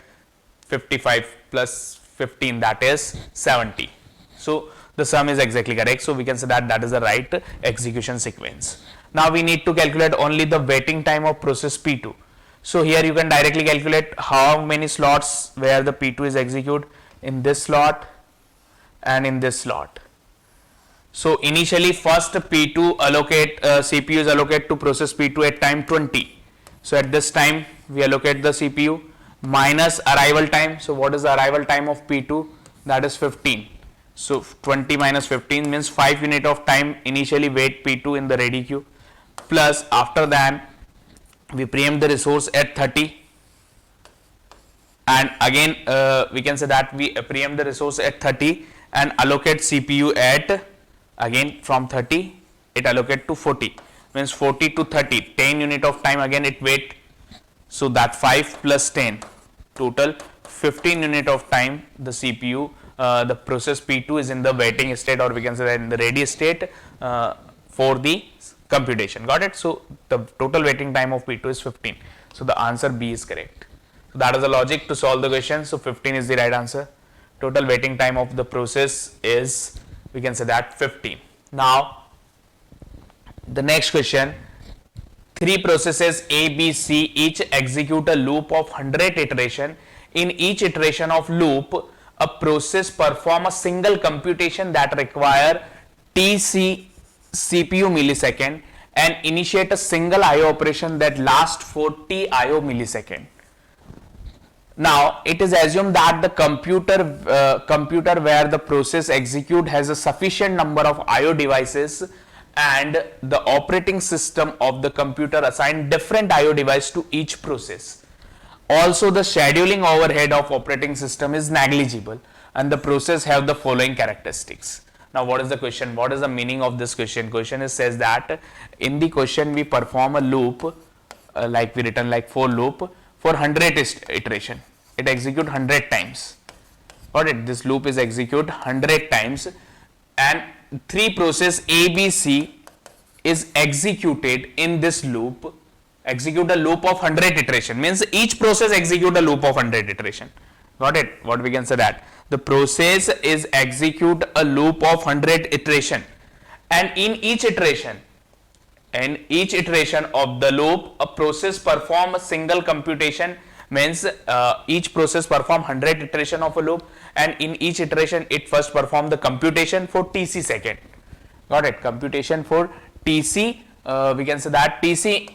55 plus 15, that is 70. So the sum is exactly correct. So we can say that that is the right execution sequence. Now we need to calculate only the waiting time of process P2. So here you can directly calculate how many slots where the P2 is executed in this slot and in this slot. So initially first P2 allocate CPU is allocated to process P2 at time 20. So at this time we allocate the CPU minus arrival time. So what is the arrival time of P2? That is 15. So 20 minus 15 means 5 unit of time initially wait P2 in the ready queue, plus after that we preempt the resource at 30, and again we can say that we preempt the resource at 30 and allocate CPU at again from 30 it allocate to 40, means 40 to 30, 10 unit of time again it wait. So that 5 plus 10 total 15 unit of time the CPU the process P2 is in the waiting state, or we can say that in the ready state for the computation. Got it? So the total waiting time of P2 is 15. So the answer B is correct. So that is the logic to solve the question. So 15 is the right answer. Total waiting time of the process is, we can say that 15. Now the next question, 3 processes A, B, C each execute a loop of 100 iteration. In each iteration of loop, a process perform a single computation that require TC CPU millisecond and initiate a single IO operation that lasts 40 IO millisecond. Now it is assumed that the computer where the process execute has a sufficient number of IO devices, and the operating system of the computer assign different IO device to each process. Also the scheduling overhead of operating system is negligible, and the process have the following characteristics. Now what is the question? What is the meaning of this question? Question is says that in the question we perform a loop like we written like for loop for 100 iteration. It execute 100 times. Got it? This loop is execute 100 times, and 3 process A, B, C is executed in this loop. Execute a loop of 100 iteration means each process execute a loop of 100 iteration. Got it? What we can say that the process is execute a loop of 100 iteration, and in each iteration of the loop a process perform a single computation, means each process perform 100 iteration of a loop, and in each iteration it first perform the computation for TC second. Got it? Computation for TC we can say that TC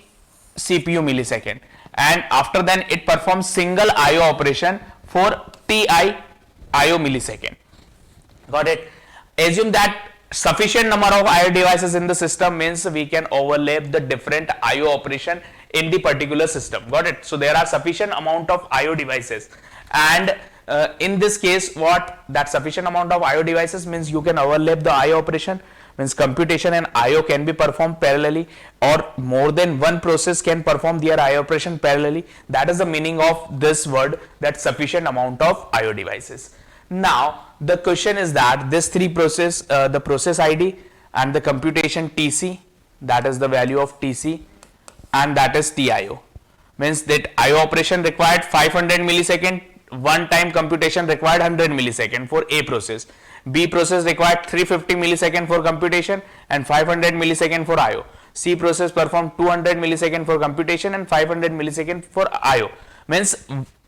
CPU millisecond, and after that it performs single IO operation for TI IO millisecond. Got it? Assume that sufficient number of IO devices in the system, means we can overlap the different IO operation in the particular system. Got it? So there are sufficient amount of IO devices, and in this case what that sufficient amount of IO devices means you can overlap the IO operation, means computation and IO can be performed parallelly, or more than one process can perform their IO operation parallelly. That is the meaning of this word, that sufficient amount of IO devices. Now the question is that this 3 process, the process ID and the computation TC, that is the value of TC, and that is TIO, means that IO operation required 500 millisecond, one time computation required 100 millisecond for A process. B process required 350 millisecond for computation and 500 millisecond for IO. C process performed 200 millisecond for computation and 500 millisecond for IO. Means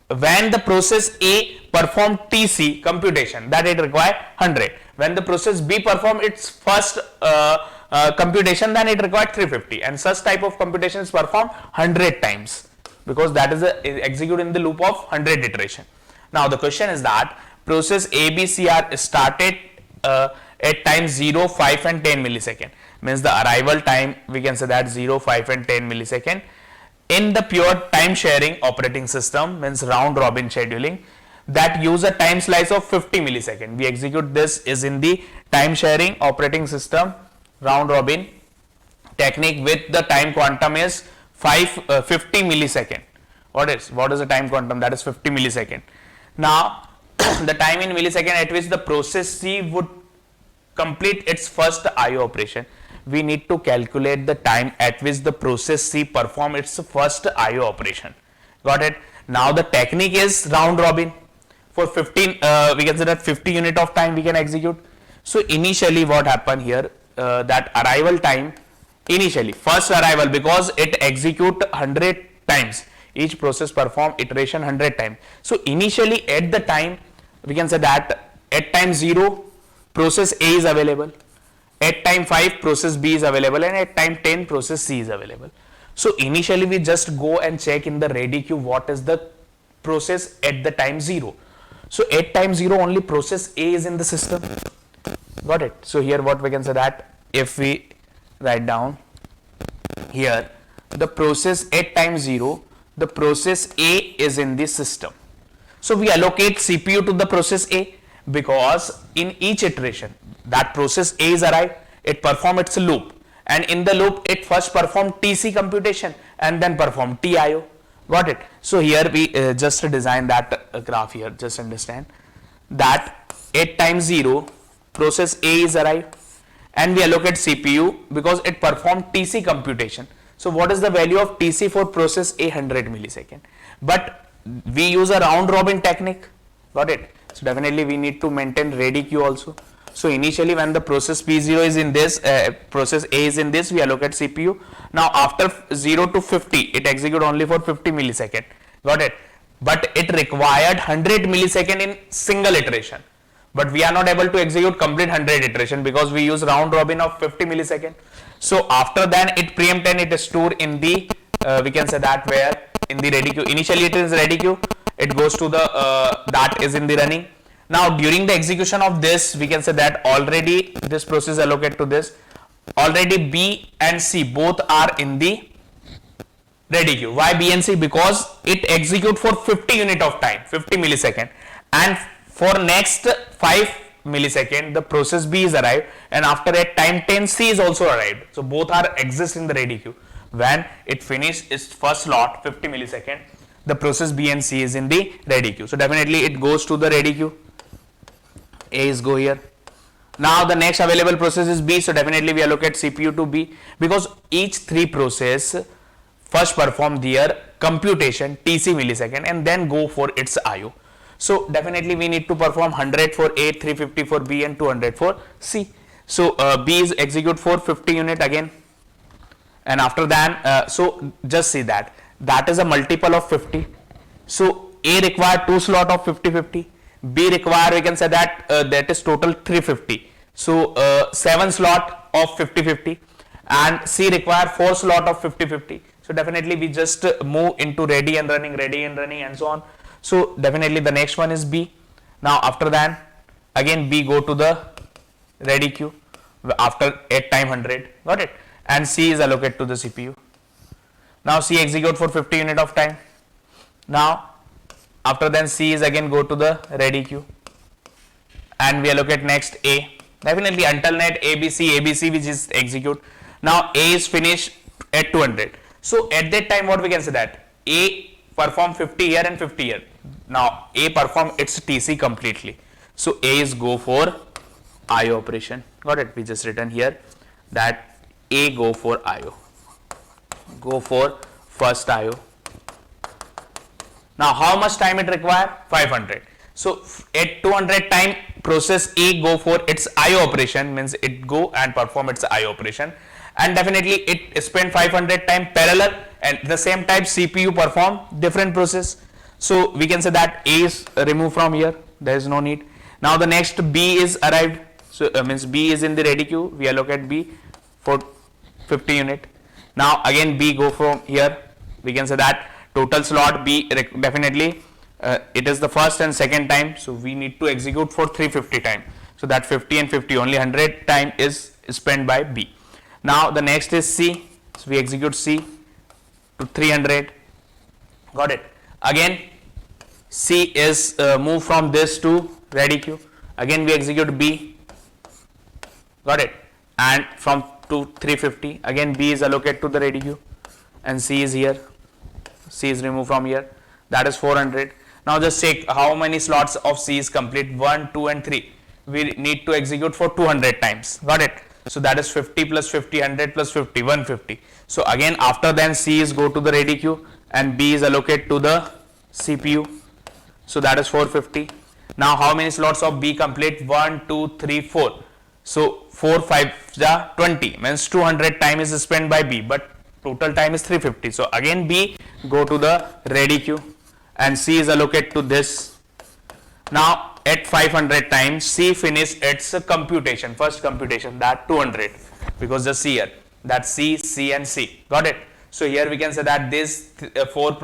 when the process A performed TC computation, that it required 100, When the process B perform its first computation, then it required 350, and such type of computation is performed 100 times, because that is executed in the loop of 100 iteration. Now the question is that process A, B, C are started at time 0, 5 and 10 millisecond. Means the arrival time, we can say that 0, 5 and 10 millisecond in the pure time sharing operating system, means round robin scheduling, that use a time slice of 50 millisecond. We execute this is in the time sharing operating system round robin technique with the time quantum is 50 millisecond. What is the time quantum? That is 50 millisecond. Now the time in millisecond at which the process C would complete its first IO operation. We need to calculate the time at which the process C perform its first IO operation. Got it? Now the technique is round robin. For 15, we can say that 50 unit of time we can execute. So initially what happened here, that arrival time, initially first arrival, because it execute 100 times, each process perform iteration 100 times. So initially at the time, we can say that at time 0 process A is available, at time 5 process B is available, and at time 10 process C is available. So initially we just go and check in the ready queue what is the process at the time 0. So at time 0 only process A is in the system. Got it? So here what we can say that if we write down here the process at time 0, the process A is in the system. So we allocate CPU to the process A, because in each iteration that process A is arrived, it perform its loop, and in the loop it first perform TC computation and then perform TIO. Got it? So here we just design that graph here. Just understand that at time 0 process A is arrived and we allocate CPU because it performed TC computation. So what is the value of TC for process A? 100 millisecond. But we use a round robin technique. Got it? So definitely we need to maintain ready queue also. So initially when the process P0 is in this, process A is in this, we allocate CPU. Now after 0 to 50, it execute only for 50 millisecond. Got it? But it required 100 millisecond in single iteration. But we are not able to execute complete 100 iteration because we use round robin of 50 millisecond. So after that it preempt and it is stored in the, we can say that where in the ready queue. Initially it is ready queue. It goes to the, that is in the running. Now during the execution of this, we can say that already this process allocated to this, already B and C both are in the ready queue. Why B and C? Because it execute for 50 unit of time, 50 millisecond, and for next 5 millisecond the process B is arrived, and after at time 10 C is also arrived. So both are exist in the ready queue. When it finish its first slot 50 millisecond, the process B and C is in the ready queue. So definitely it goes to the ready queue. A is go here. Now the next available process is B, so definitely we allocate CPU to B, because each 3 process first perform their computation TC millisecond and then go for its IO. So definitely we need to perform 100 for A, 350 for B and 200 for C. So B is execute for 50 unit again, and after that, so just see that is a multiple of 50. So A require 2 slot of 50-50. B require, we can say that that is total 350. So 7 slot of 50-50, and C require 4 slot of 50-50. So definitely we just move into ready and running and so on. So definitely the next one is B. Now after that again B go to the ready queue after at time 100. Got it? And C is allocated to the CPU. Now C execute for 50 unit of time. Now after then C is again go to the ready queue, and we allocate next A. Definitely until net ABC we just execute. Now A is finished at 200. So at that time what we can say that A perform 50 here and 50 here. Now A perform its TC completely. So A is go for IO operation. Got it? We just written here that A go for IO. Go for first IO. Now how much time it require? 500. So at 200 time process A go for its IO operation, means it go and perform its IO operation, and definitely it spend 500 time parallel, and the same time CPU perform different process. So we can say that A is removed from here, there is no need. Now the next B is arrived. So means B is in the ready queue, we allocate B for 50 unit. Now again B go from here, we can say that total slot B definitely it is the first and second time, so we need to execute for 350 time. So that 50 and 50, only 100 time is spent by B. Now the next is C, so we execute C to 300. Got it. Again C is moved from this to ready queue. Again we execute B. Got it. And from to 350, again B is allocated to the ready queue, and C is here. C is removed from here. That is 400. Now just check how many slots of C is complete. 1, 2 and 3. We need to execute for 200 times. Got it. So that is 50 plus 50, 100 plus 50, 150. So again after then C is go to the ready queue and B is allocated to the CPU. So that is 450. Now how many slots of B complete? 1, 2, 3, 4. So 4, 5, 20 means 200 time is spent by B, but total time is 350. So again B go to the ready queue and C is allocated to this. Now at 500 times C finish its computation, first computation, that 200, because just see here that C, C and C. Got it. So here we can say that this 4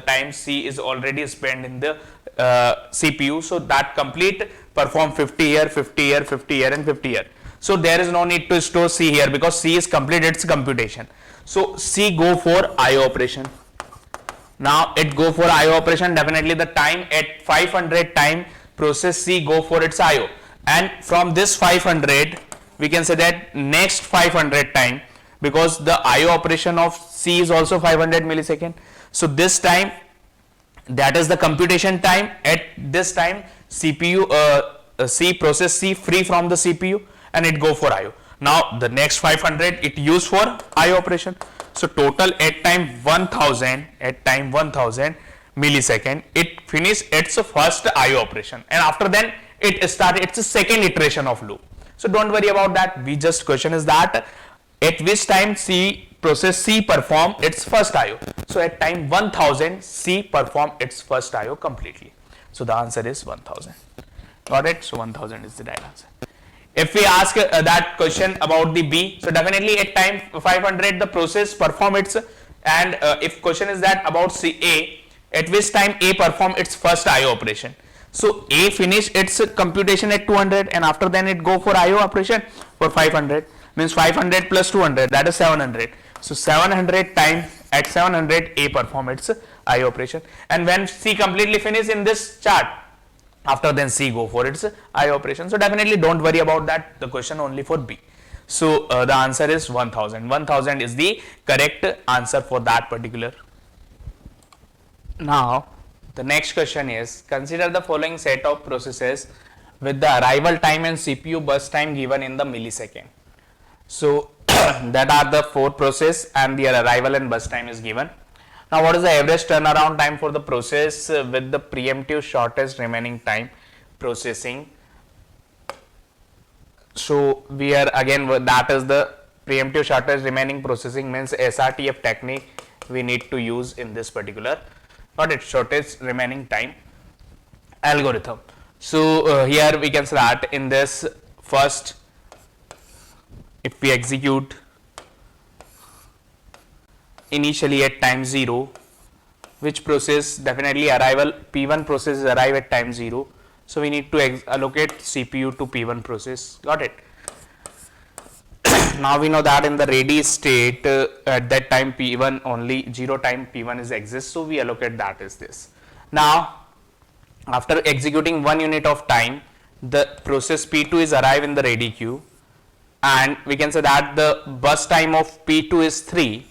times C is already spent in the CPU. So that complete perform 50 here, 50 here, 50 here and 50 here. So there is no need to store C here because C is complete its computation. So C go for IO operation. Now it go for IO operation, definitely the time at 500 time process C go for its IO, and from this 500 we can say that next 500 time, because the IO operation of C is also 500 millisecond. So this time, that is the computation time. At this time CPU C process C free from the CPU and it go for IO. Now the next 500 it use for IO operation. So total at time 1000 millisecond it finish its first IO operation, and after then it start its second iteration of loop. So don't worry about that. We just question is that at which time C process C perform its first IO. So at time 1000 C perform its first IO completely. So the answer is 1000. Got it? So 1000 is the right answer. If we ask that question about the B, so definitely at time 500 the process perform its, and if question is that about C A, at which time A perform its first IO operation. So A finish its computation at 200 and after then it go for IO operation for 500, means 500 plus 200, that is 700. So 700 time at 700 A perform its IO operation, and when C completely finish in this chart, after then C go for its IO operation. So definitely don't worry about that, the question only for B. So the answer is 1000. 1000 is the correct answer for that particular. Now the next question is, consider the following set of processes with the arrival time and CPU burst time given in the millisecond. So that are the 4 process and their arrival and burst time is given. Now what is the average turnaround time for the process with the preemptive shortest remaining time processing? So we are again, that is the preemptive shortest remaining processing, means SRTF technique we need to use in this particular, got it, shortest remaining time algorithm. So here we can start in this first, if we execute initially at time 0, which process definitely arrival P1 process arrive at time 0. So we need to allocate CPU to P1 process. Got it. Now we know that in the ready state at that time P1 only 0 time P1 is exists. So we allocate that is this. Now after executing 1 unit of time, the process P2 is arrive in the ready queue, and we can say that the burst time of P2 is 3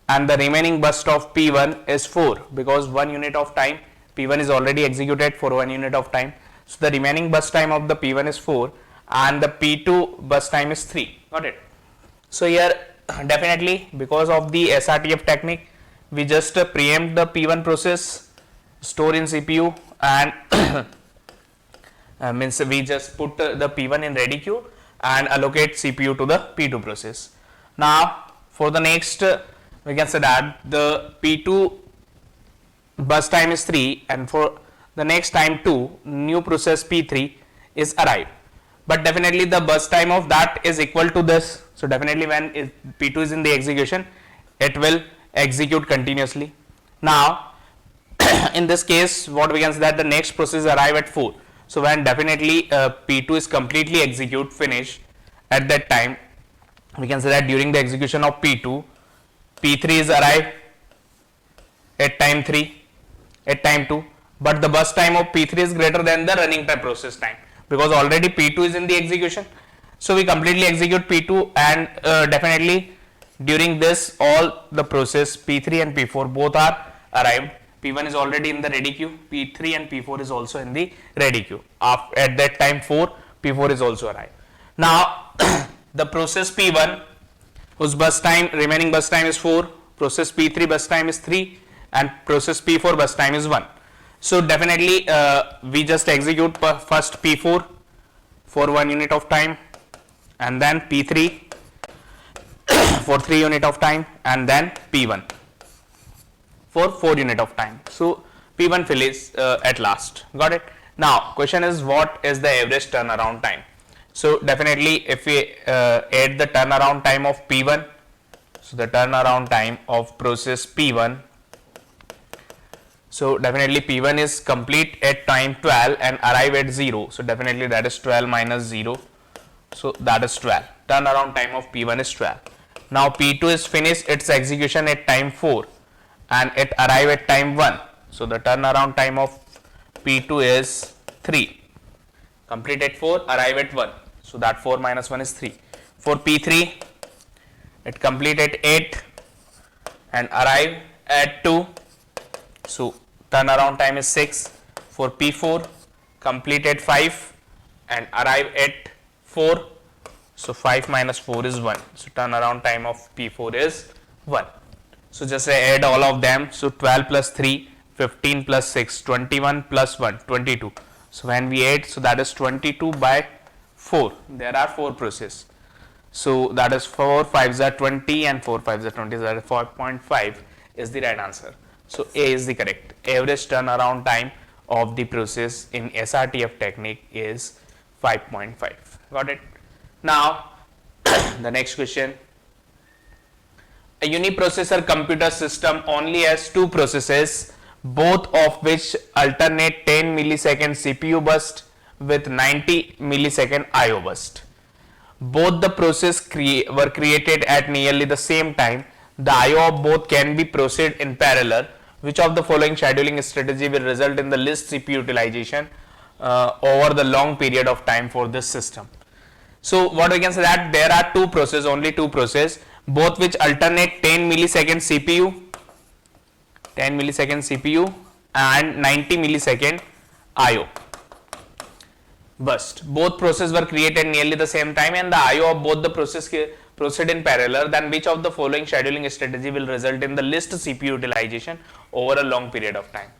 and the remaining burst of P1 is 4, because 1 unit of time P1 is already executed for 1 unit of time. So the remaining burst time of the P1 is 4 and the P2 burst time is 3. Got it. So here definitely because of the SRTF technique we just preempt the P1 process, store in CPU, and means we just put the P1 in ready queue and allocate CPU to the P2 process. Now for the next we can say that the P2 burst time is 3 and for the next time 2 new process P3 is arrived. but definitely the burst time of that is equal to this. So definitely when P2 is in the execution, it will execute continuously. Now in this case, what we can say that the next process arrive at 4. So when definitely P2 is completely execute finished, at that time we can say that during the execution of P2, P3 is arrive at time 3, at time 2, but the burst time of P3 is greater than the running time process time, because already P2 is in the execution. So we completely execute P2, and definitely during this all the process P3 and P4 both are arrived. P1 is already in the ready queue, P3 and P4 is also in the ready queue. At that time 4, P4 is also arrived. Now the process P1 whose remaining bus time is 4, process P3 bus time is 3, and process P4 bus time is 1. So definitely we just execute first P4 for 1 unit of time, and then P3 for 3 unit of time, and then P1 for 4 unit of time. So P1 finishes at last. Got it? Now question is, what is the average turnaround time? So definitely if we add the turnaround time of P1, so the turnaround time of process P1, so definitely P1 is complete at time 12 and arrive at 0. So definitely that is 12 minus 0. So that is 12. Turnaround time of P1 is 12. Now P2 is finished its execution at time 4 and it arrive at time 1. So the turnaround time of P2 is 3. Complete at 4, arrive at 1. So that 4 minus 1 is 3. For P3, it complete at 8 and arrive at 2. So turnaround time is 6. For P4, complete at 5 and arrive at 4. So 5 minus 4 is 1. So turnaround time of P4 is 1. So just add all of them. So 12 plus 3, 15 plus 6, 21 plus 1, 22. So when we add, so that is 22 by 4. There are 4 processes. So that is 4 5s are 20 and 4 5s are 20. So that is 4.5 is the right answer. So A is the correct. Average turnaround time of the process in SRTF technique is 5.5. Got it? Now the next question. A uniprocessor computer system only has 2 processes, both of which alternate 10 millisecond CPU burst with 90 millisecond IO burst. Both the processes were created at nearly the same time. The IO of both can be processed in parallel. Which of the following scheduling strategy will result in the least CPU utilization over the long period of time for this system? So what we can say that there are 2 processes, only 2 processes, both which alternate 10 millisecond CPU and 90 millisecond IO burst. Both processes were created nearly the same time and the IO of both the processes proceed in parallel. Then which of the following scheduling strategy will result in the least CPU utilization over a long period of time?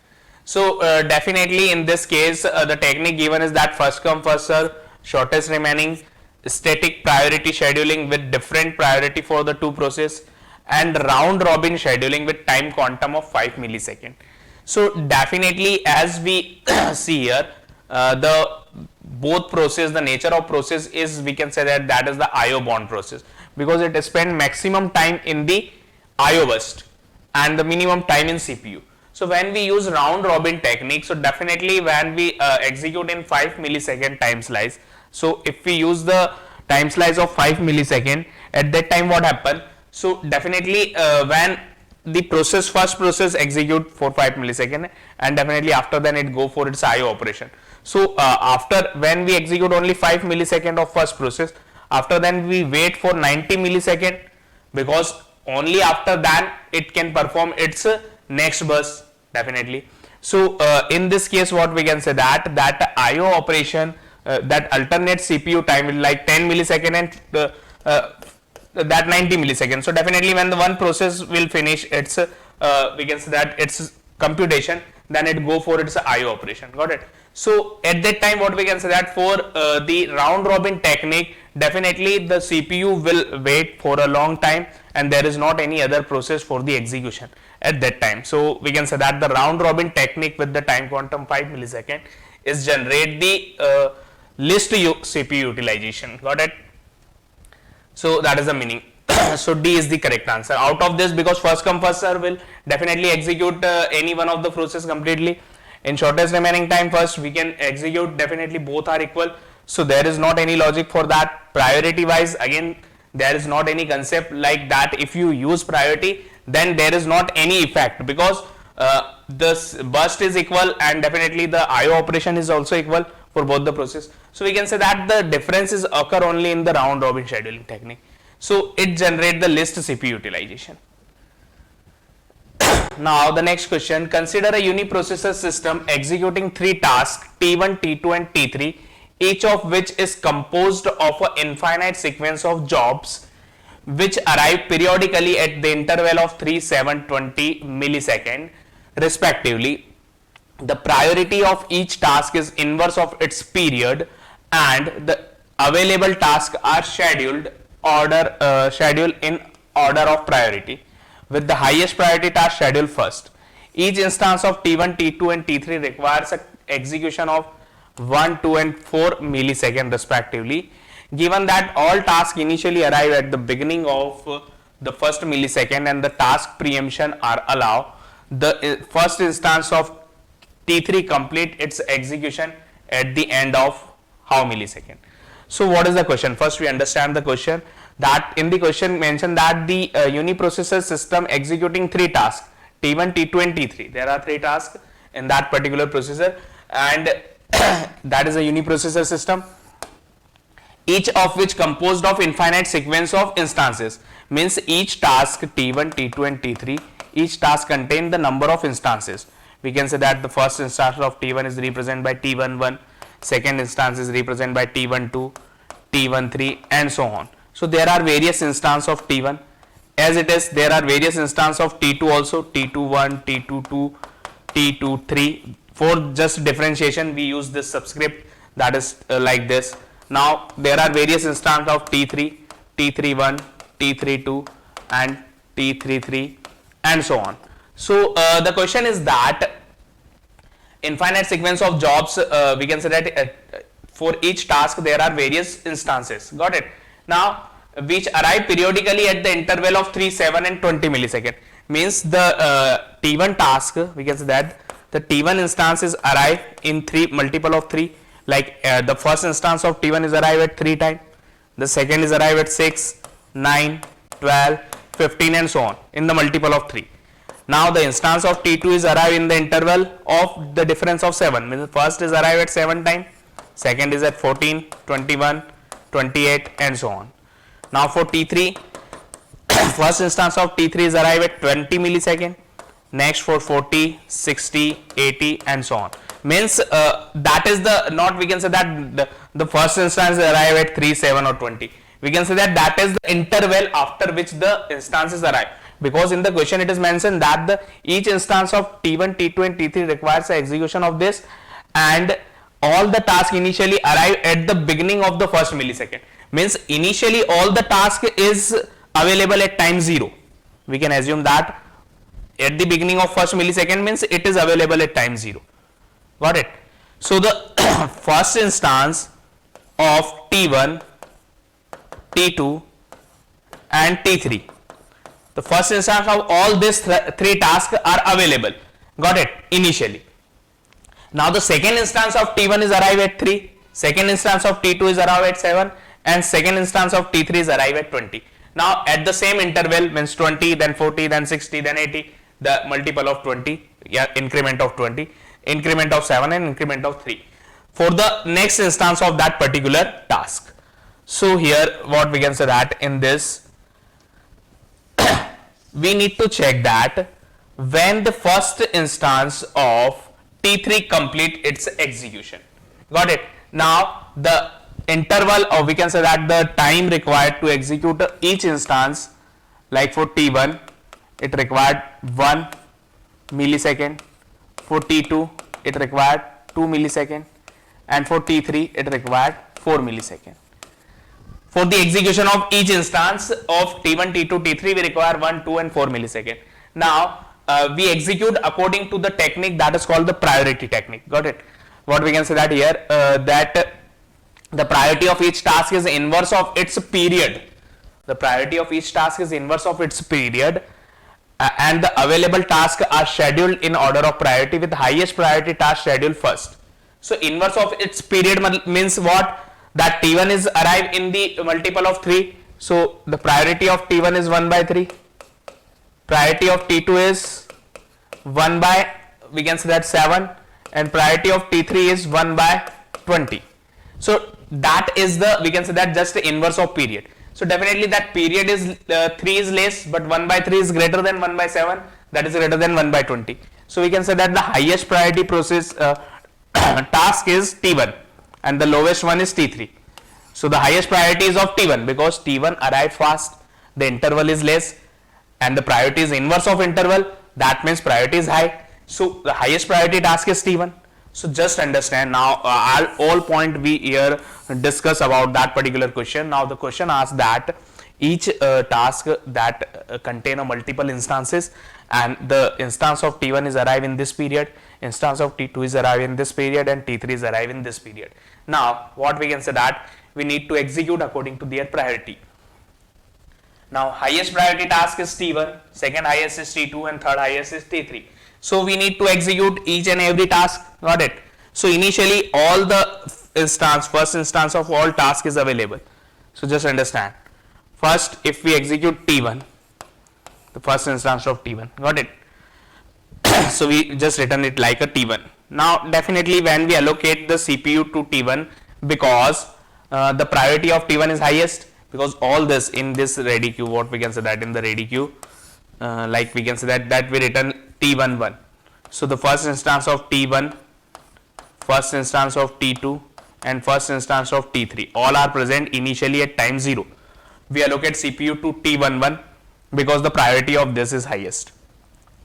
So definitely in this case the technique given is that first come first serve, shortest remaining, static priority scheduling with different priority for the 2 processes, and round robin scheduling with time quantum of 5 millisecond. So definitely as we see here, both process, the nature of process is, we can say that is the IO bound process, because it spend maximum time in the IO burst and the minimum time in CPU. So when we use round robin technique, so definitely when we execute in 5 millisecond time slice, so if we use the time slice of 5 millisecond, at that time what happen? So definitely when the first process execute for 5 millisecond, and definitely after then it go for its IO operation. So after when we execute only 5 millisecond of first process, after then we wait for 90 millisecond, because only after that it can perform its next burst definitely. So in this case what we can say that IO operation that alternate CPU time will like 10 millisecond and that 90 milliseconds. So definitely when the one process will finish its we can say that its computation, then it go for its IO operation. Got it? So at that time what we can say that for the round robin technique, definitely the CPU will wait for a long time and there is not any other process for the execution at that time. So we can say that the round robin technique with the time quantum 5 millisecond is generate the least CPU utilization. Got it? So that is the meaning. So D is the correct answer out of this, because first come first serve will definitely execute any one of the process completely in shortest remaining time. First we can execute, definitely both are equal, so there is not any logic for that. Priority wise, again there is not any concept like that. If you use priority, then there is not any effect, because this burst is equal and definitely the IO operation is also equal for both the process. So we can say that the differences occur only in the round robin scheduling technique. So it generates the least CPU utilization. Now the next question, consider a uniprocessor system executing 3 tasks T1, T2 and T3, each of which is composed of an infinite sequence of jobs which arrive periodically at the interval of 3, 7, 20 millisecond respectively. The priority of each task is inverse of its period, and the available tasks are scheduled in order of priority, with the highest priority task scheduled first. Each instance of T1, T2 and T3 requires an execution of 1, 2 and 4 millisecond respectively. Given that all tasks initially arrive at the beginning of the first millisecond and the task preemption are allowed, the first instance of T3 complete its execution at the end of how millisecond. So what is the question? First we understand the question. That in the question mentioned that the uniprocessor system executing 3 tasks T1, T2 and T3. There are 3 tasks in that particular processor, and that is a uniprocessor system, each of which composed of infinite sequence of instances. Means each task T1, T2 and T3, each task contain the number of instances. We can say that the first instance of T1 is represented by T11, second instance is represented by T12, T13 and so on. So there are various instances of T1. As it is, there are various instances of T2 also, T21, T22, T23. For just differentiation we use this subscript, that is like this. Now there are various instances of T3, T31, T32 and T33 and so on. So the question is that infinite sequence of jobs, we can say that for each task there are various instances. Got it? Now which arrive periodically at the interval of 3, 7 and 20 millisecond. Means the T1 task, we can say that the T1 instances arrive in 3 multiple of 3, like the first instance of T1 is arrive at 3 times, the second is arrive at 6, 9, 12, 15 and so on in the multiple of 3. Now the instance of T2 is arrive in the interval of the difference of 7, means first is arrive at 7 times, second is at 14, 21, 28 and so on. Now for T3, first instance of T3 is arrive at 20 millisecond, next for 40, 60, 80 and so on. Means that is the, not we can say that the first instance arrive at 3, 7 or 20. We can say that that is the interval after which the instances arrive, because in the question it is mentioned that each instance of T1, T2 and T3 requires the execution of this, and all the tasks initially arrive at the beginning of the first millisecond. Means initially all the task is available at time 0. We can assume that at the beginning of first millisecond means it is available at time 0. Got it? So the first instance of T1, T2 and T3, the first instance of all these 3 tasks are available. Got it? Initially. Now the second instance of T1 is arrive at 3, second instance of T2 is arrive at 7 and second instance of T3 is arrive at 20. Now at the same interval, means 20, then 40, then 60, then 80, the multiple of 20, yeah, increment of 20, increment of 7 and increment of 3 for the next instance of that particular task. So here what we can say that in this we need to check that when the first instance of T3 complete its execution. Got it? Now the interval, or we can say that the time required to execute each instance, like for T1 it required 1 millisecond, for T2 it required 2 millisecond and for T3 it required 4 millisecond. For the execution of each instance of T1, T2, T3 we require 1, 2 and 4 millisecond. Now we execute according to the technique that is called the priority technique. Got it? What we can say that here, that the priority of each task is inverse of its period. The priority of each task is inverse of its period, and the available tasks are scheduled in order of priority with highest priority task scheduled first. So inverse of its period means what? That T1 is arrived in the multiple of 3. So the priority of T1 is 1 by 3. Priority of T2 is 1 by, we can say that 7, and priority of T3 is 1 by 20. So that is the, we can say that just the inverse of period. So definitely that period is 3 is less, but 1 by 3 is greater than 1 by 7, that is greater than 1 by 20. So we can say that the highest priority process task is T1 and the lowest one is T3. So the highest priority is of T1 because T1 arrived fast, the interval is less, and the priority is inverse of interval, that means priority is high. So the highest priority task is T1. So just understand now, all point we here discuss about that particular question. Now the question asks that each task that contain a multiple instances, and the instance of T1 is arrive in this period, instance of T2 is arrive in this period, and T3 is arrive in this period. Now what we can say that we need to execute according to their priority. Now highest priority task is T1, second highest is T2, and third highest is T3. So we need to execute each and every task, got it? So initially all the first instance of all task is available. So just understand. First if we execute T1, the first instance of T1, got it? So we just written it like a T1. Now definitely when we allocate the CPU to T1, because the priority of T1 is highest, because all this in this ready queue, what we can say that in the ready queue, like we can say that we written T11. So the first instance of T1, first instance of T2, and first instance of T3 all are present initially at time 0. We allocate CPU to T11 because the priority of this is highest.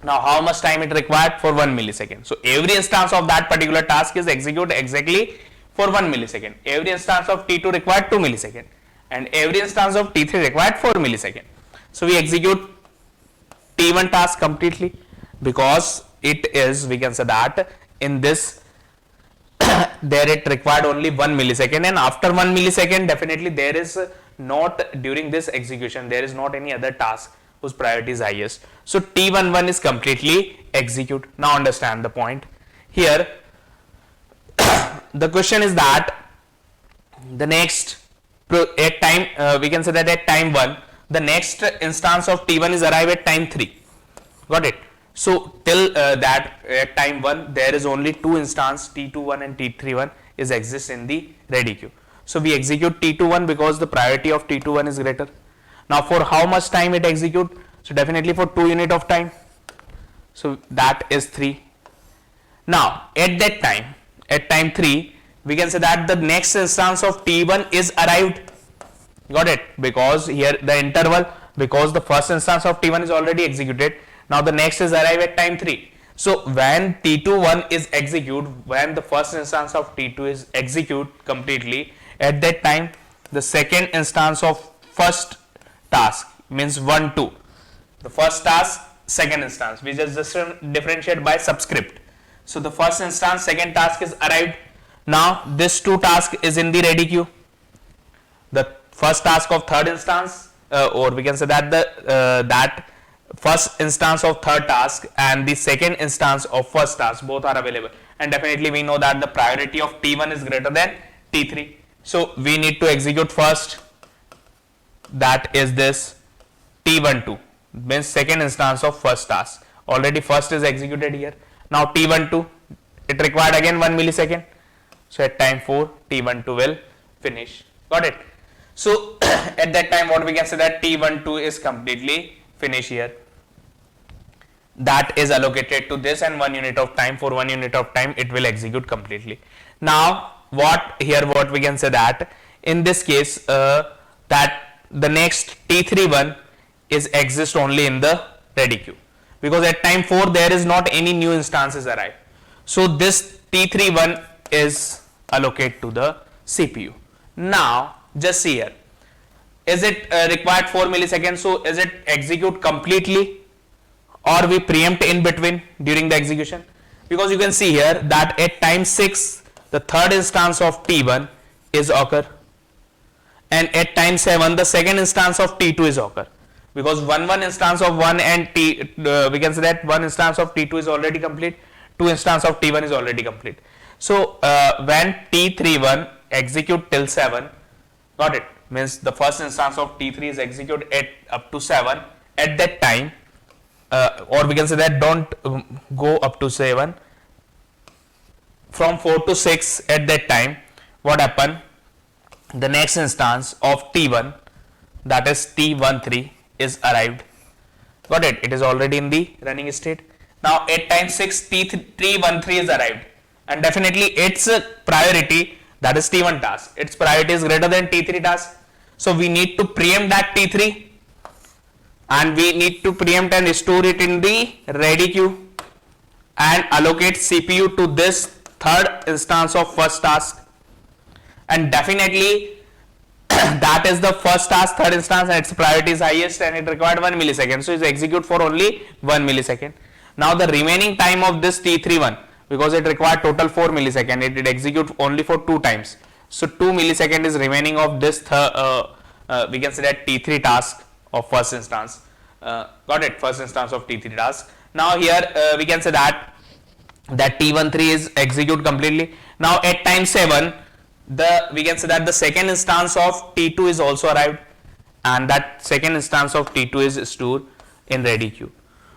Now how much time it required? For 1 millisecond. So every instance of that particular task is executed exactly for 1 millisecond. Every instance of T2 required 2 milliseconds, and every instance of T3 required 4 milliseconds. So we execute T1 task completely because it is, we can say that in this there it required only 1 millisecond, and after 1 millisecond definitely there is not, during this execution there is not any other task whose priority is highest. So T11 is completely execute. Now understand the point here. The question is that the next at time, we can say that at time 1 the next instance of T1 is arrive at time 3, got it? So till that at time 1 there is only 2 instance, T21 and T31 is exist in the ready queue. So we execute T21 because the priority of T21 is greater. Now for how much time it execute? So definitely for 2 unit of time, so that is 3. Now at that time, at time 3, we can say that the next instance of T1 is arrived, got it? Because here the interval, because the first instance of T1 is already executed, now the next is arrive at time 3. So when T21 is execute, when the first instance of T2 is execute completely, at that time the second instance of first task means 1, 2. The first task, second instance, we just differentiate by subscript. So the first instance, second task is arrived. Now this 2 task is in the ready queue. The first task of third instance, or we can say that the that first instance of third task and the second instance of first task both are available, and definitely we know that the priority of T1 is greater than T3. So we need to execute first, that is this T12, means second instance of first task. Already first is executed here. Now T12, it required again 1 millisecond. So at time 4 T12 will finish, got it? So at that time what we can say that T12 is completely finished here, that is allocated to this, and 1 unit of time, for 1 unit of time it will execute completely. Now what we can say that in this case that the next T31 is exist only in the ready queue, because at time 4 there is not any new instances arrive. So this T31 is allocated to the CPU. Now just see here, is it required 4 milliseconds? So is it execute completely, or we preempt in between during the execution? Because you can see here that at time 6 the third instance of T1 is occur, and at time 7 the second instance of T2 is occur, because one instance of 1 and we can say that one instance of T2 is already complete, two instance of T1 is already complete. So when T31 execute till 7, got it, means the first instance of T3 is executed at up to 7, at that time or we can say that don't go up to 7, from 4 to 6, at that time what happen, the next instance of T1, that is T13 is arrived, got it, it is already in the running state. Now at time 6 T13 is arrived, and definitely its priority, that is T1 task, its priority is greater than T3 task, so we need to preempt that T3 and we need to preempt and store it in the ready queue and allocate CPU to this third instance of first task, and definitely that is the first task, third instance, and its priority is highest and it required 1 millisecond, so it execute for only 1 millisecond. Now the remaining time of this T31, because it required total 4 millisecond, it execute only for 2 times, so 2 millisecond is remaining of this we can say that T3 task of first instance, got it, first instance of T3 task. Now here we can say that T13 is execute completely. Now at time 7 we can say that the second instance of T2 is also arrived, and that second instance of T2 is stored in ready queue.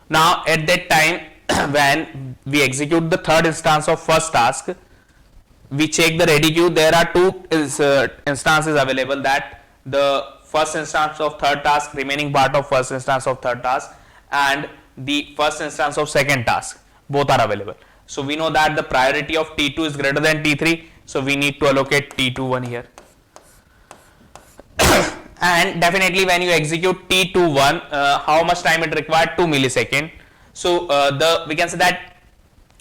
Now at that time when we execute the third instance of first task, we check the ready queue, there are two instances available, that the first instance of third task, remaining part of first instance of third task, and the first instance of second task, both are available. So we know that the priority of T2 is greater than T3, so we need to allocate T21 here. And definitely when you execute T21, how much time it required? 2 millisecond. So we can say that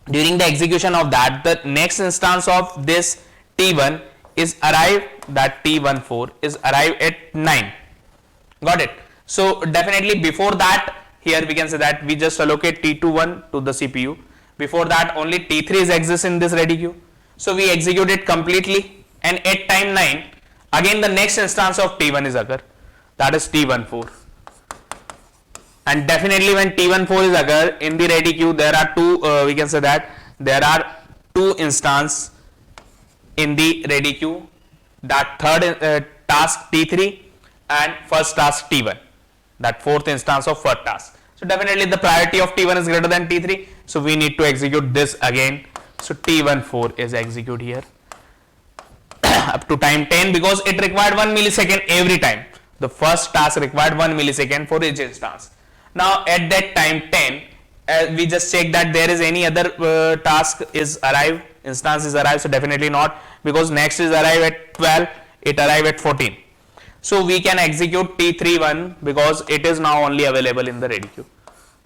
during the execution of that, the next instance of this T1 is arrived, that T14 is arrived at 9, got it. So definitely before that, here we can say that we just allocate T21 to the CPU. Before that only T3 exists in this ready queue, so we execute it completely, and at time 9 again the next instance of T1 is occur, that is T14, and definitely when T14 is occur in the ready queue, there are two we can say that there are two instance in the ready queue, that third task T3 and first task T1, that fourth instance of first task. So definitely the priority of T1 is greater than T3, so we need to execute this again. So T14 is execute here up to time 10, because it required 1 millisecond every time. The first task required 1 millisecond for each instance. Now at that time 10, we just check that there is any other task is arrived, instance is arrived, so definitely not, because next is arrived at 12, it arrived at 14. So we can execute T31 because it is now only available in the ready queue.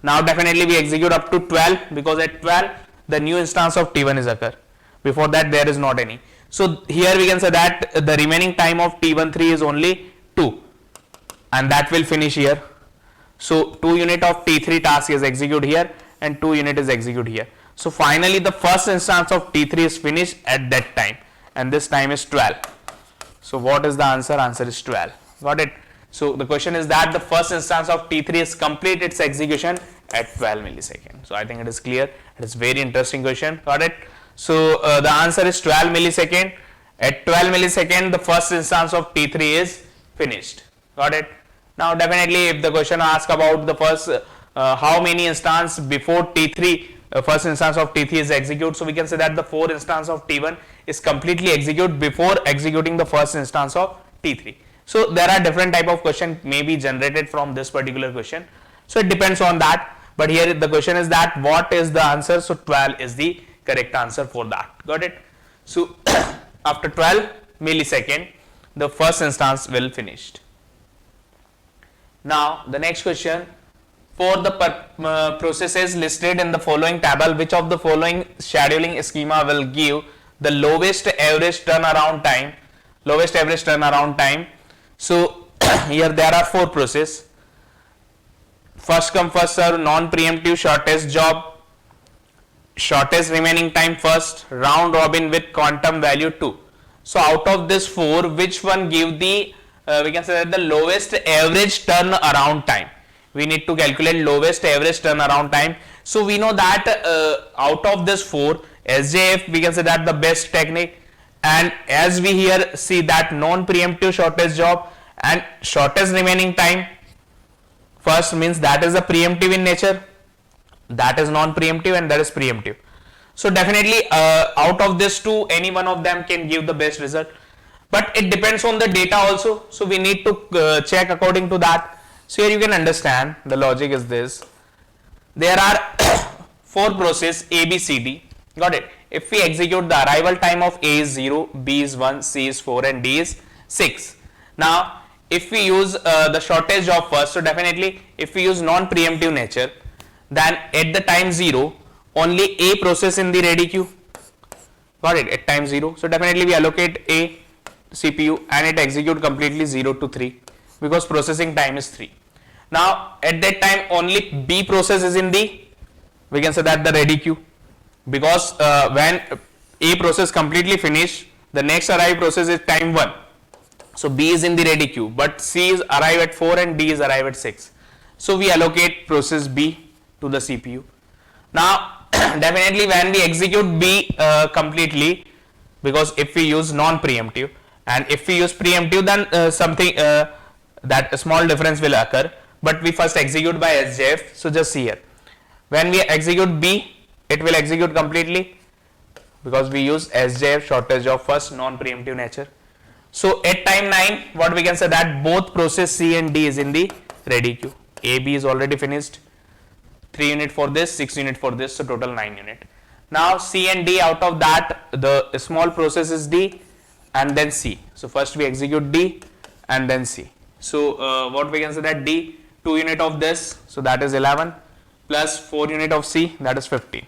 Now definitely we execute up to 12, because at 12 the new instance of T1 is occur. Before that there is not any. So here we can say that the remaining time of T13 is only 2, and that will finish here. So 2 unit of T3 task is executed here and 2 unit is executed here. So finally the first instance of T3 is finished at that time, and this time is 12. So what is the answer? Answer is 12. Got it? So the question is that the first instance of T3 is complete its execution at 12 milliseconds. So I think it is clear. It is very interesting question. Got it? So the answer is 12 millisecond. At 12 millisecond the first instance of T3 is finished. Got it? Now definitely if the question asks about the first how many instance before T3 first instance of T3 is executed, so we can say that the 4 instance of T1 is completely executed before executing the first instance of T3. So there are different type of question may be generated from this particular question, so it depends on that, but here the question is that what is the answer? So 12 is the correct answer for that. Got it? So after 12 millisecond the first instance will finished. Now the next question, for the processes listed in the following table, which of the following scheduling schema will give the lowest average turnaround time? Lowest average turnaround time. So here there are 4 processes: first come first serve, non-preemptive, shortest job, shortest remaining time first, round robin with quantum value 2. So out of this 4, which one give the we can say that the lowest average turnaround time? We need to calculate lowest average turnaround time. So we know that out of this 4, SJF we can say that the best technique, and as we here see that non-preemptive shortest job and shortest remaining time, first means that is a preemptive in nature, that is non-preemptive, and that is preemptive. So definitely out of this 2, any one of them can give the best result, but it depends on the data also, so we need to check according to that. So here you can understand the logic is this: there are 4 process A, B, C, D. Got it? If we execute, the arrival time of A is 0, B is 1, C is 4, and D is 6. Now if we use the shortest job first, so definitely if we use non-preemptive nature, then at the time 0 only A process in the ready queue. Got it? At time 0, so definitely we allocate A CPU and it execute completely 0 to 3 because processing time is 3. Now at that time only B process is in the, we can say that the ready queue, because when A process completely finish, the next arrive process is time 1. So B is in the ready queue, but C is arrive at 4 and D is arrive at 6. So we allocate process B to the CPU. Now definitely when we execute B completely, because if we use non-preemptive, and if we use preemptive, then something that a small difference will occur, but we first execute by SJF. So just see here, when we execute B, it will execute completely because we use SJF shortest job first, non-preemptive nature. So at time 9, what we can say that both process C and D is in the ready queue. A, B is already finished, 3 unit for this, 6 unit for this, so total 9 unit. Now C and D, out of that the small process is D and then C. So first we execute D and then C. So what we can say that D, 2 unit of this, so that is 11, plus 4 unit of C, that is 15.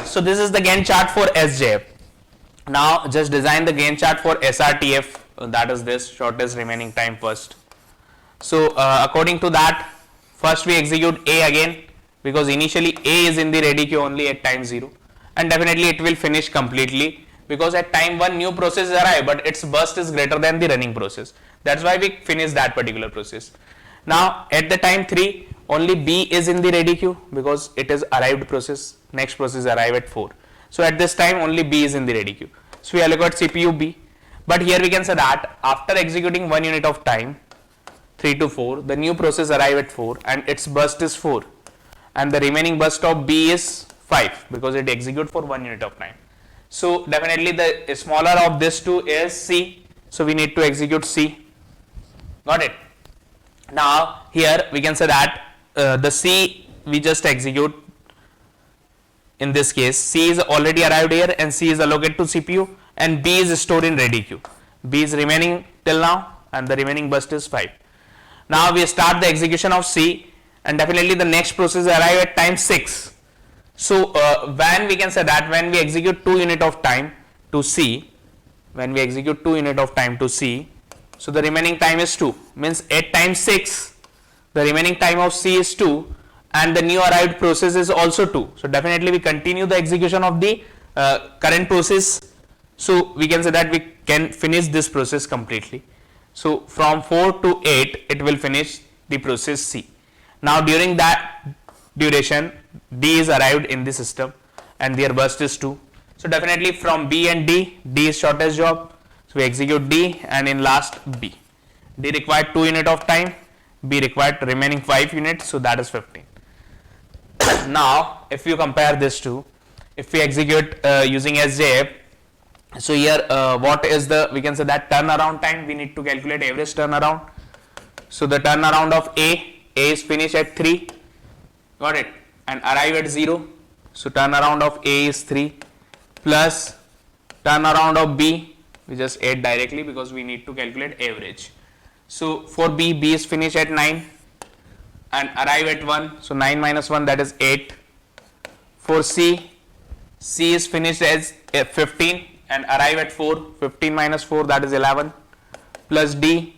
So this is the Gantt chart for SJF. Now just design the Gantt chart for SRTF, that is this shortest remaining time first. So according to that, first we execute A again, because initially A is in the ready queue only at time 0, and definitely it will finish completely because at time 1 new process arrive, but its burst is greater than the running process. That's why we finish that particular process. Now at the time 3 only B is in the ready queue because it is arrived process, next process arrive at 4. So at this time only B is in the ready queue. So we allocate CPU B, but here we can say that after executing 1 unit of time, 3 to 4, the new process arrive at 4 and its burst is 4, and the remaining burst of B is 5 because it execute for 1 unit of time. So definitely the smaller of this 2 is C, so we need to execute C. Got it? Now here we can say that the C we just execute. In this case C is already arrived here and C is allocated to CPU, and B is stored in ready queue. B is remaining till now and the remaining burst is 5. Now we start the execution of C, and definitely the next process arrive at time 6. So when we can say that when we execute 2 unit of time to C, when we execute 2 unit of time to C, so the remaining time is 2, means at time 6 the remaining time of C is 2 and the new arrived process is also 2. So definitely we continue the execution of the current process. So we can say that we can finish this process completely. So from 4 to 8 it will finish the process C. Now during that duration D is arrived in the system and their burst is 2. So definitely from B and D, D is shortest job. So we execute D and in last B. D required 2 unit of time, B required remaining 5 units, so that is 15. Now if you compare this to, if we execute using SJF, so here what is the, we can say that turnaround time, we need to calculate average turnaround. So the turnaround of A is finished at 3, got it, and arrive at 0. So turnaround of A is 3 plus turnaround of B, we just add directly because we need to calculate average. So for B, B is finished at 9 and arrive at 1. So 9 minus 1, that is 8. For C, C is finished as 15 and arrive at 4. 15 minus 4, that is 11 plus D.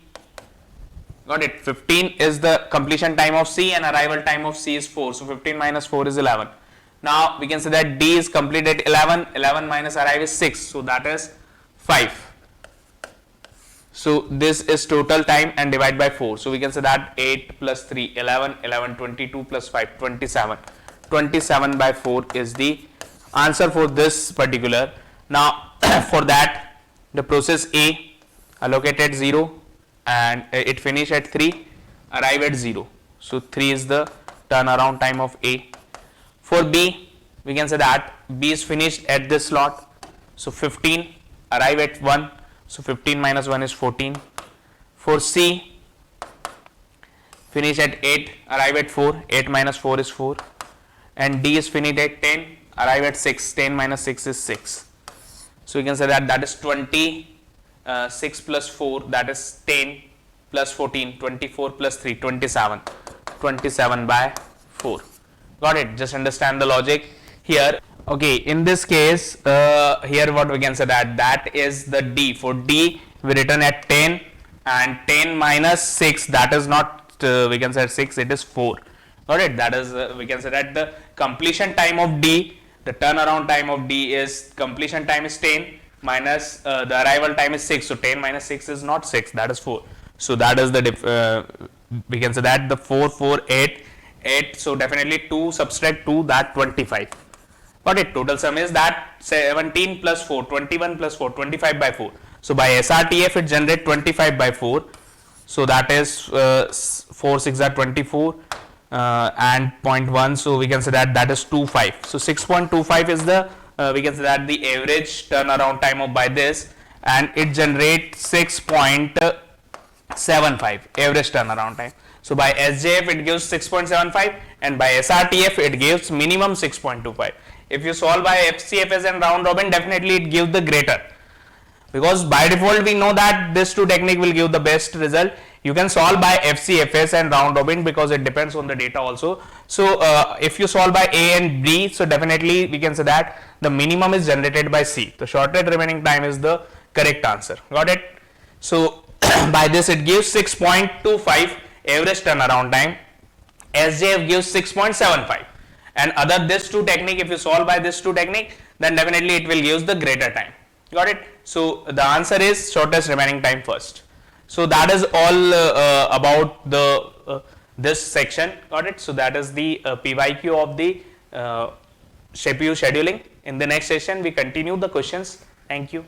Got it? 15 is the completion time of C and arrival time of C is 4. So 15 minus 4 is 11. Now we can say that D is complete at 11. 11 minus arrive is 6. So that is 5. So this is total time and divide by 4. So we can say that 8 plus 3, 11, 11, 22 plus 5, 27. 27 by 4 is the answer for this particular. Now for that, the process A allocated 0 and it finished at 3, arrive at 0. So 3 is the turnaround time of A. For B, we can say that B is finished at this slot. So 15, arrive at 1. So 15 minus 1 is 14. For C, finish at 8, arrive at 4. 8 minus 4 is 4. And D is finished at 10, arrive at 6. 10 minus 6 is 6. So you can say that that is 20. 6 plus 4, that is 10 plus 14. 24 plus 3, 27. 27 by 4. Got it? Just understand the logic here. Okay, in this case, here what we can say that is the D. For D, we written at 10 and 10 minus 6, that is not, we can say 6, it is 4. Got it? That is, we can say that the completion time of D, the turnaround time of D is, completion time is 10 minus the arrival time is 6. So 10 minus 6 is not 6, that is 4. So that is the, we can say that the 4, 4, 8, 8. So definitely 2 subtract 2, that 25. Got it? Total sum is that 17 plus 4, 21 plus 4, 25 by 4. So by SRTF it generates 25 by 4. So that is 4 6 are 24 and 0.1. So we can say that that is 25. So 6.25 is the we can say that the average turnaround time of by this, and it generates 6.75 average turnaround time. So by SJF it gives 6.75 and by SRTF it gives minimum 6.25. If you solve by FCFS and round robin, definitely it gives the greater, because by default we know that this two technique will give the best result. You can solve by FCFS and round robin because it depends on the data also. So if you solve by A and B, so definitely we can say that the minimum is generated by C. The shortest remaining time is the correct answer. Got it? So by this it gives 6.25 average turnaround time. SJF gives 6.75. And other this two technique, if you solve by this two technique, then definitely it will give the greater time. Got it? So the answer is shortest remaining time first. So that is all about the this section. Got it? So that is the PYQ of the CPU scheduling. In the next session we continue the questions. Thank you.